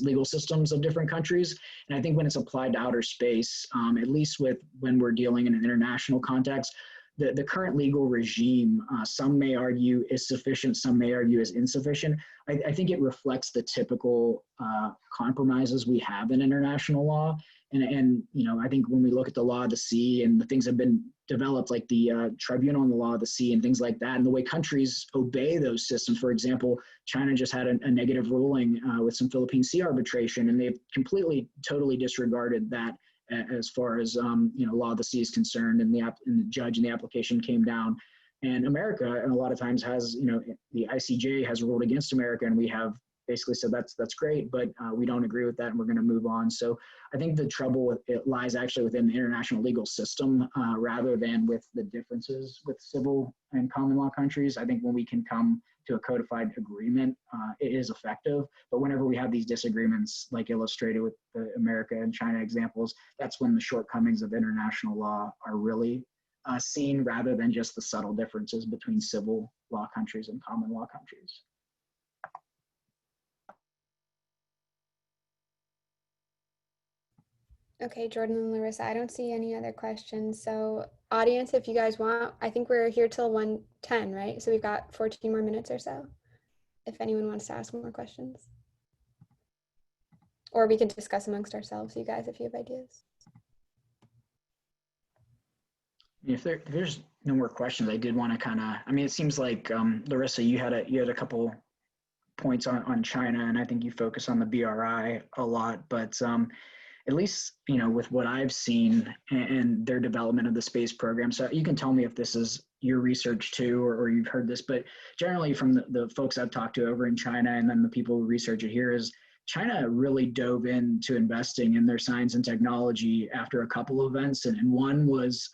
legal systems of different countries. And I think when it's applied to outer space, at least when we're dealing in an international context, the current legal regime, some may argue is sufficient, some may argue is insufficient. I think it reflects the typical compromises we have in international law. And I think when we look at the law of the sea and the things that have been developed, like the Tribunal on the Law of the Sea and things like that, and the way countries obey those systems. For example, China just had a negative ruling with some Philippine sea arbitration, and they've totally disregarded that as far as law of the sea is concerned, and the judge and the application came down. And America, and a lot of times has, the ICJ has ruled against America, and we have basically said that's great, but we don't agree with that, and we're going to move on. So I think the trouble with it lies actually within the international legal system rather than with the differences with civil and common law countries. I think when we can come to a codified agreement, it is effective. But whenever we have these disagreements, like illustrated with the America and China examples, that's when the shortcomings of international law are really seen, rather than just the subtle differences between civil law countries and common law countries. Okay, Jordan and Larissa, I don't see any other questions. So audience, if you guys want, I think we're here till 1:10, right? So we've got 14 more minutes or so, if anyone wants to ask more questions. Or we can discuss amongst ourselves, you guys, if you have ideas. If there's no more questions, I did want to it seems like Larissa, you had a couple points on China, and I think you focus on the BRI a lot, but at least, with what I've seen and their development of the space program. So you can tell me if this is your research too, or you've heard this, but generally from the folks I've talked to over in China, and then the people who research it here, is China really dove into investing in their science and technology after a couple of events. And one was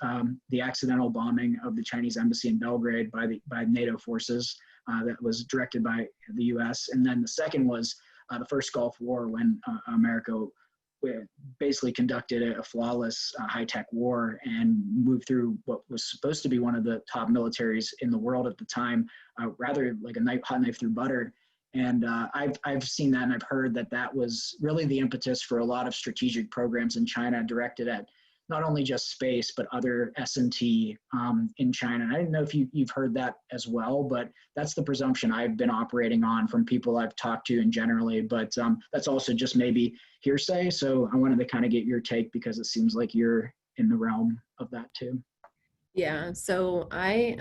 the accidental bombing of the Chinese embassy in Belgrade by NATO forces that was directed by the US. And then the second was the first Gulf War, when America basically conducted a flawless high-tech war and moved through what was supposed to be one of the top militaries in the world at the time, rather like a hot knife through butter. And I've seen that, and I've heard that that was really the impetus for a lot of strategic programs in China directed at not only just space, but other S&T in China. And I didn't know if you've heard that as well, but that's the presumption I've been operating on from people I've talked to and generally, but that's also just maybe hearsay. So I wanted to kind of get your take, because it seems like you're in the realm of that too. Yeah, so I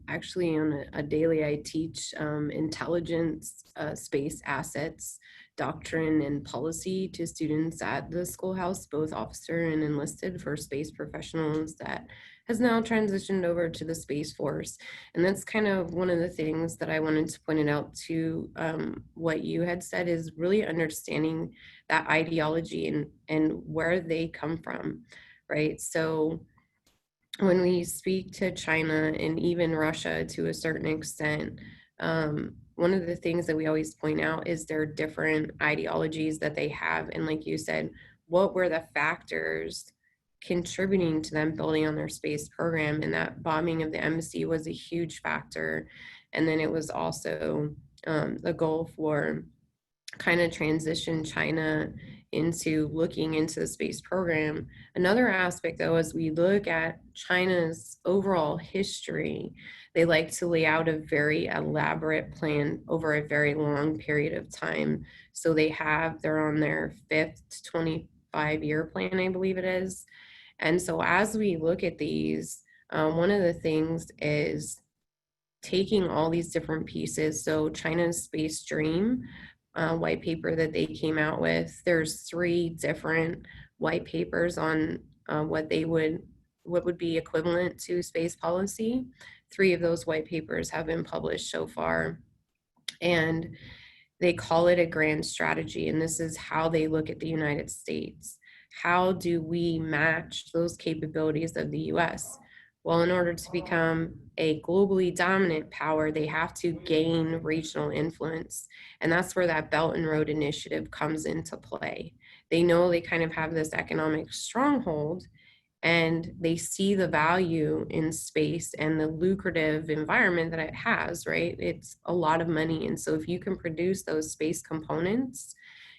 actually on a daily I teach intelligence, space assets, doctrine, and policy to students at the schoolhouse, both officer and enlisted, for space professionals that has now transitioned over to the Space Force. And that's kind of one of the things that I wanted to point it out to what you had said, is really understanding that ideology and where they come from, right? So when we speak to China and even Russia to a certain extent, one of the things that we always point out is their different ideologies that they have. And like you said, what were the factors contributing to them building on their space program? And that bombing of the embassy was a huge factor. And then it was also the Gulf War kind of transition China into looking into the space program. Another aspect, though, as we look at China's overall history, they like to lay out a very elaborate plan over a very long period of time. So they're on their 5th 25-year plan, I believe it is. And so as we look at these, one of the things is taking all these different pieces. So China's Space Dream white paper that they came out with, there's 3 different white papers on what would be equivalent to space policy. 3 of those white papers have been published so far, and they call it a grand strategy. And this is how they look at the United States. How do we match those capabilities of the US? Well, in order to become a globally dominant power, they have to gain regional influence. And that's where that Belt and Road Initiative comes into play. They know they kind of have this economic stronghold, and they see the value in space and the lucrative environment that it has, right? It's a lot of money. And so if you can produce those space components,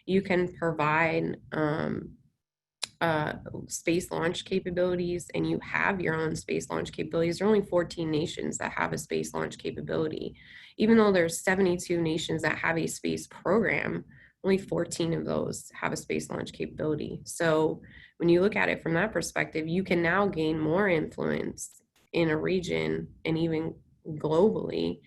you can provide space launch capabilities, and you have your own space launch capabilities. There are only 14 nations that have a space launch capability. Even though there's 72 nations that have a space program, only 14 of those have a space launch capability. So when you look at it from that perspective, you can now gain more influence in a region and even globally,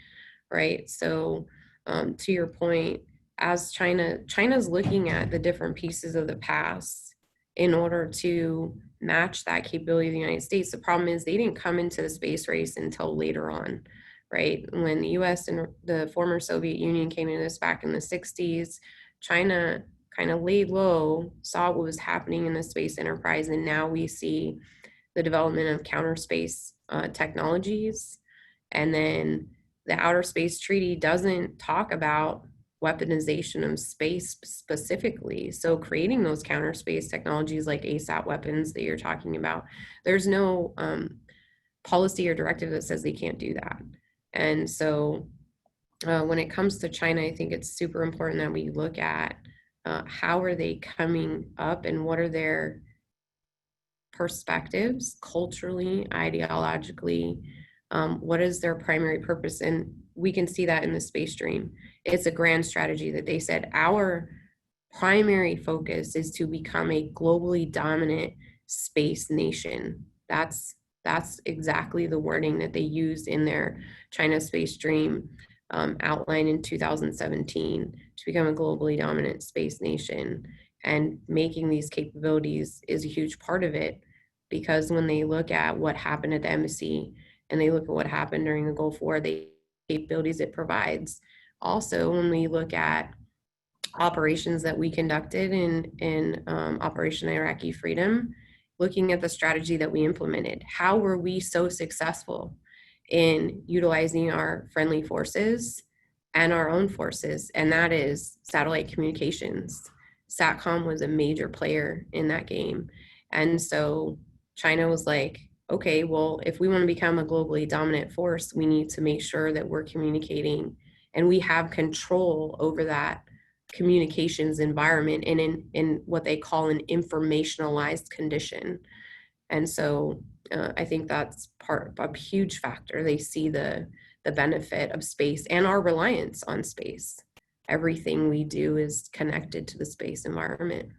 right? So to your point, as China's looking at the different pieces of the past in order to match that capability of the United States. The problem is they didn't come into the space race until later on, right? When the US and the former Soviet Union came into this back in the 60s, China kind of laid low, saw what was happening in the space enterprise, and now we see the development of counter space technologies. And then the Outer Space Treaty doesn't talk about weaponization of space specifically. So creating those counter space technologies like ASAT weapons that you're talking about, there's no policy or directive that says they can't do that. And so when it comes to China, I think it's super important that we look at how are they coming up and what are their perspectives culturally, ideologically, what is their primary purpose? And we can see that in the Space Dream. It's a grand strategy that they said our primary focus is to become a globally dominant space nation. That's exactly the wording that they used in their China Space Dream outline in 2017, to become a globally dominant space nation. And making these capabilities is a huge part of it, because when they look at what happened at the embassy and they look at what happened during the Gulf War, the capabilities it provides. Also, when we look at operations that we conducted in Operation Iraqi Freedom, looking at the strategy that we implemented, how were we so successful in utilizing our friendly forces and our own forces, and that is satellite communications. SATCOM was a major player in that game. And so China was like, okay, well, if we want to become a globally dominant force, we need to make sure that we're communicating and we have control over that communications environment and in what they call an informationalized condition. And so I think that's a huge factor. They see the benefit of space and our reliance on space. Everything we do is connected to the space environment.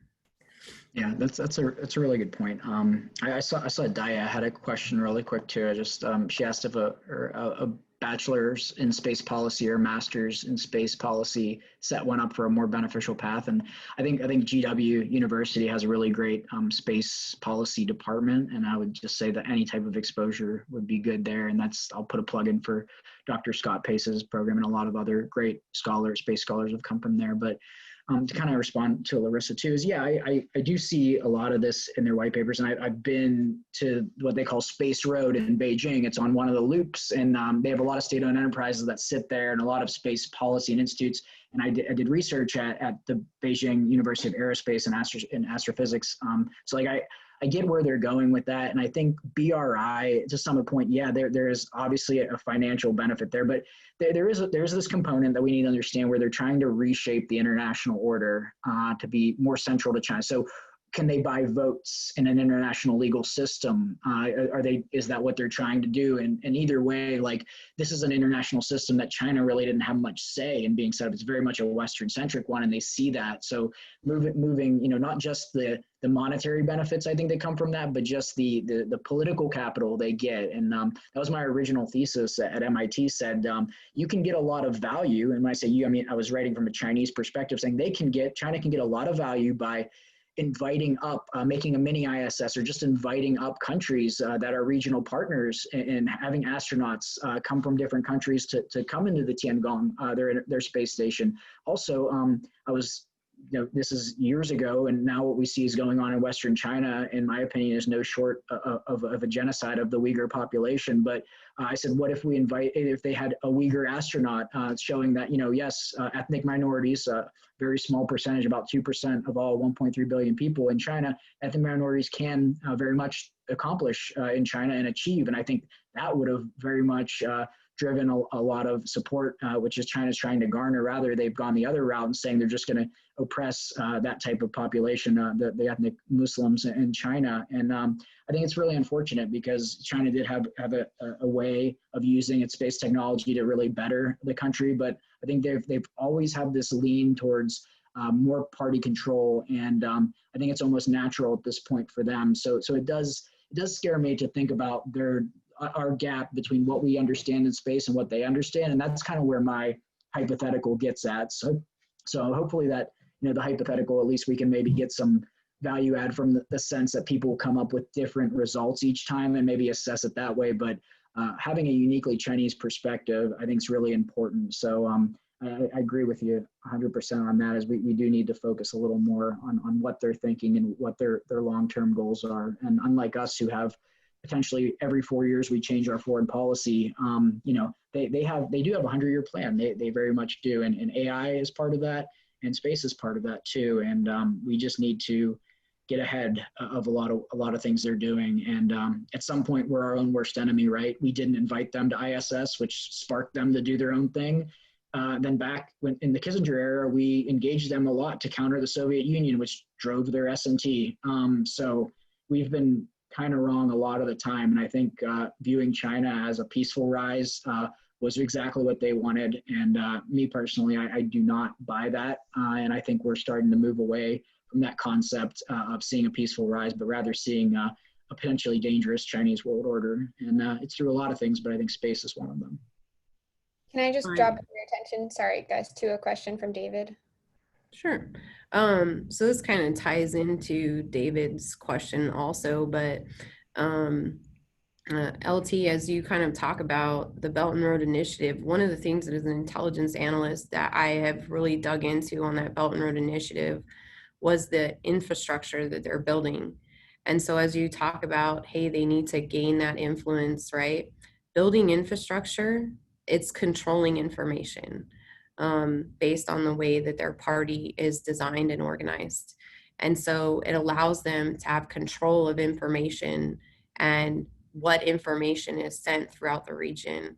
Yeah, that's a really good point. I saw Daya had a question really quick too. I just she asked if a bachelor's in space policy or master's in space policy set one up for a more beneficial path. And I think GW University has a really great space policy department, and I would just say that any type of exposure would be good there. And I'll put a plug in for Dr. Scott Pace's program, and a lot of other great space scholars have come from there. But to kind of respond to Larissa too is, yeah, I do see a lot of this in their white papers, and I've been to what they call Space Road in Beijing. It's on one of the loops, and they have a lot of state-owned enterprises that sit there and a lot of space policy and institutes. And I did research at the Beijing University of Aerospace and Astrophysics. So like I get where they're going with that. And I think BRI, to some point, yeah, there is obviously a financial benefit there, but there's this component that we need to understand where they're trying to reshape the international order to be more central to China. So can they buy votes in an international legal system? Is that what they're trying to do? And either way, like, this is an international system that China really didn't have much say in being set up. It's very much a Western centric one, and they see that. So moving, not just the monetary benefits, I think they come from that, but just the political capital they get. And that was my original thesis at MIT, said you can get a lot of value. And when I say you, I mean, I was writing from a Chinese perspective, saying China can get a lot of value by inviting up, making a mini ISS, or just inviting up countries that are regional partners, and having astronauts come from different countries to come into the Tiangong, their space station. Also, this is years ago, and now what we see is going on in Western China, in my opinion, is no short of a genocide of the Uyghur population. But I said, what if if they had a Uyghur astronaut, showing that, yes, ethnic minorities, very small percentage, about 2% of all 1.3 billion people in China, ethnic minorities can very much accomplish in China and achieve. And I think that would have very much driven a lot of support, which is China's trying to garner. Rather, they've gone the other route and saying they're just going to oppress that type of population, the ethnic Muslims in China. And I think it's really unfortunate, because China did have a way of using its space technology to really better the country. But I think they've always had this lean towards more party control. And I think it's almost natural at this point for them. So it does scare me to think about our gap between what we understand in space and what they understand. And that's kind of where my hypothetical gets at. So hopefully that, the hypothetical, at least we can maybe get some value add from the sense that people come up with different results each time and maybe assess it that way. But having a uniquely Chinese perspective, I think, is really important. So I agree with you 100% on that, as we do need to focus a little more on what they're thinking and what their long-term goals are. And unlike us, who have potentially every 4 years we change our foreign policy, they do have a 100-year plan. They very much do. And AI is part of that, and space is part of that too. And we just need to get ahead of a lot of things they're doing. And at some point, we're our own worst enemy, right? We didn't invite them to ISS, which sparked them to do their own thing. Then back in the Kissinger era, we engaged them a lot to counter the Soviet Union, which drove their S&T. So we've been kind of wrong a lot of the time. And I think viewing China as a peaceful rise was exactly what they wanted. And me personally, I do not buy that. And I think we're starting to move away from that concept of seeing a peaceful rise, but rather seeing a potentially dangerous Chinese world order. And it's through a lot of things, but I think space is one of them. Can I just draw your attention, sorry guys, to a question from David? Sure. So this kind of ties into David's question also, but LT, as you kind of talk about the Belt and Road Initiative, one of the things that as an intelligence analyst that I have really dug into on that Belt and Road Initiative was the infrastructure that they're building. And so as you talk about, hey, they need to gain that influence, right? Building infrastructure, it's controlling information. based on the way that their party is designed and organized. And so it allows them to have control of information and what information is sent throughout the region.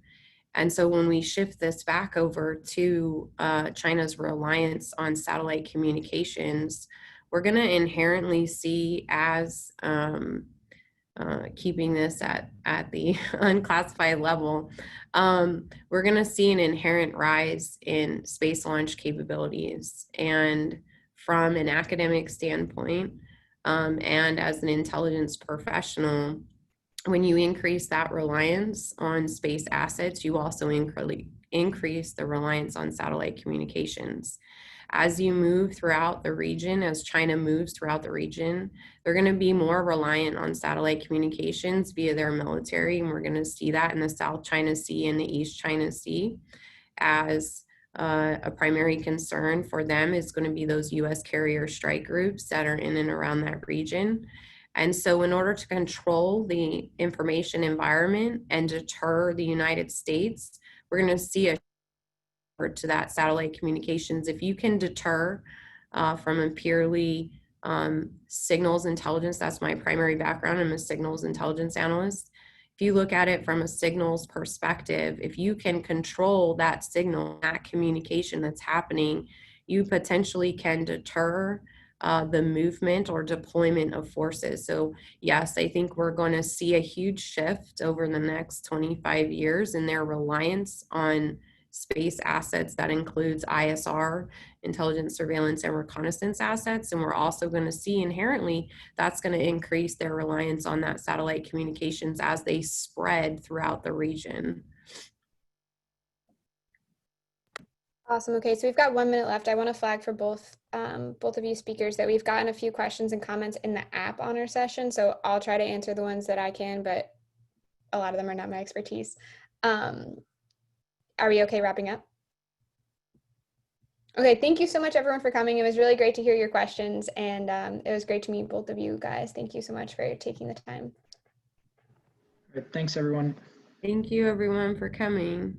And so when we shift this back over to China's reliance on satellite communications, we're going to inherently see, as keeping this at the unclassified level, we're going to see an inherent rise in space launch capabilities. And from an academic standpoint, and as an intelligence professional, when you increase that reliance on space assets, you also increase the reliance on satellite communications. As you move throughout the region, as China moves throughout the region, they're going to be more reliant on satellite communications via their military. And we're going to see that in the South China Sea and the East China Sea as a primary concern for them is going to be those U.S. carrier strike groups that are in and around that region. And so in order to control the information environment and deter the United States, we're going to see a to that satellite communications. If you can deter from a purely signals intelligence, that's my primary background. I'm a signals intelligence analyst. If you look at it from a signals perspective, if you can control that signal, that communication that's happening, you potentially can deter the movement or deployment of forces. So yes, I think we're going to see a huge shift over the next 25 years in their reliance on space assets. That includes ISR, intelligence, surveillance, and reconnaissance assets. And we're also going to see inherently that's going to increase their reliance on that satellite communications as they spread throughout the region. Awesome. Okay, so we've got 1 minute left. I want to flag for both of you speakers that we've gotten a few questions and comments in the app on our session. So I'll try to answer the ones that I can, but a lot of them are not my expertise. Are we okay wrapping up? Okay, thank you so much everyone for coming. It was really great to hear your questions, and it was great to meet both of you guys. Thank you so much for taking the time. Thanks, everyone. Thank you, everyone, for coming.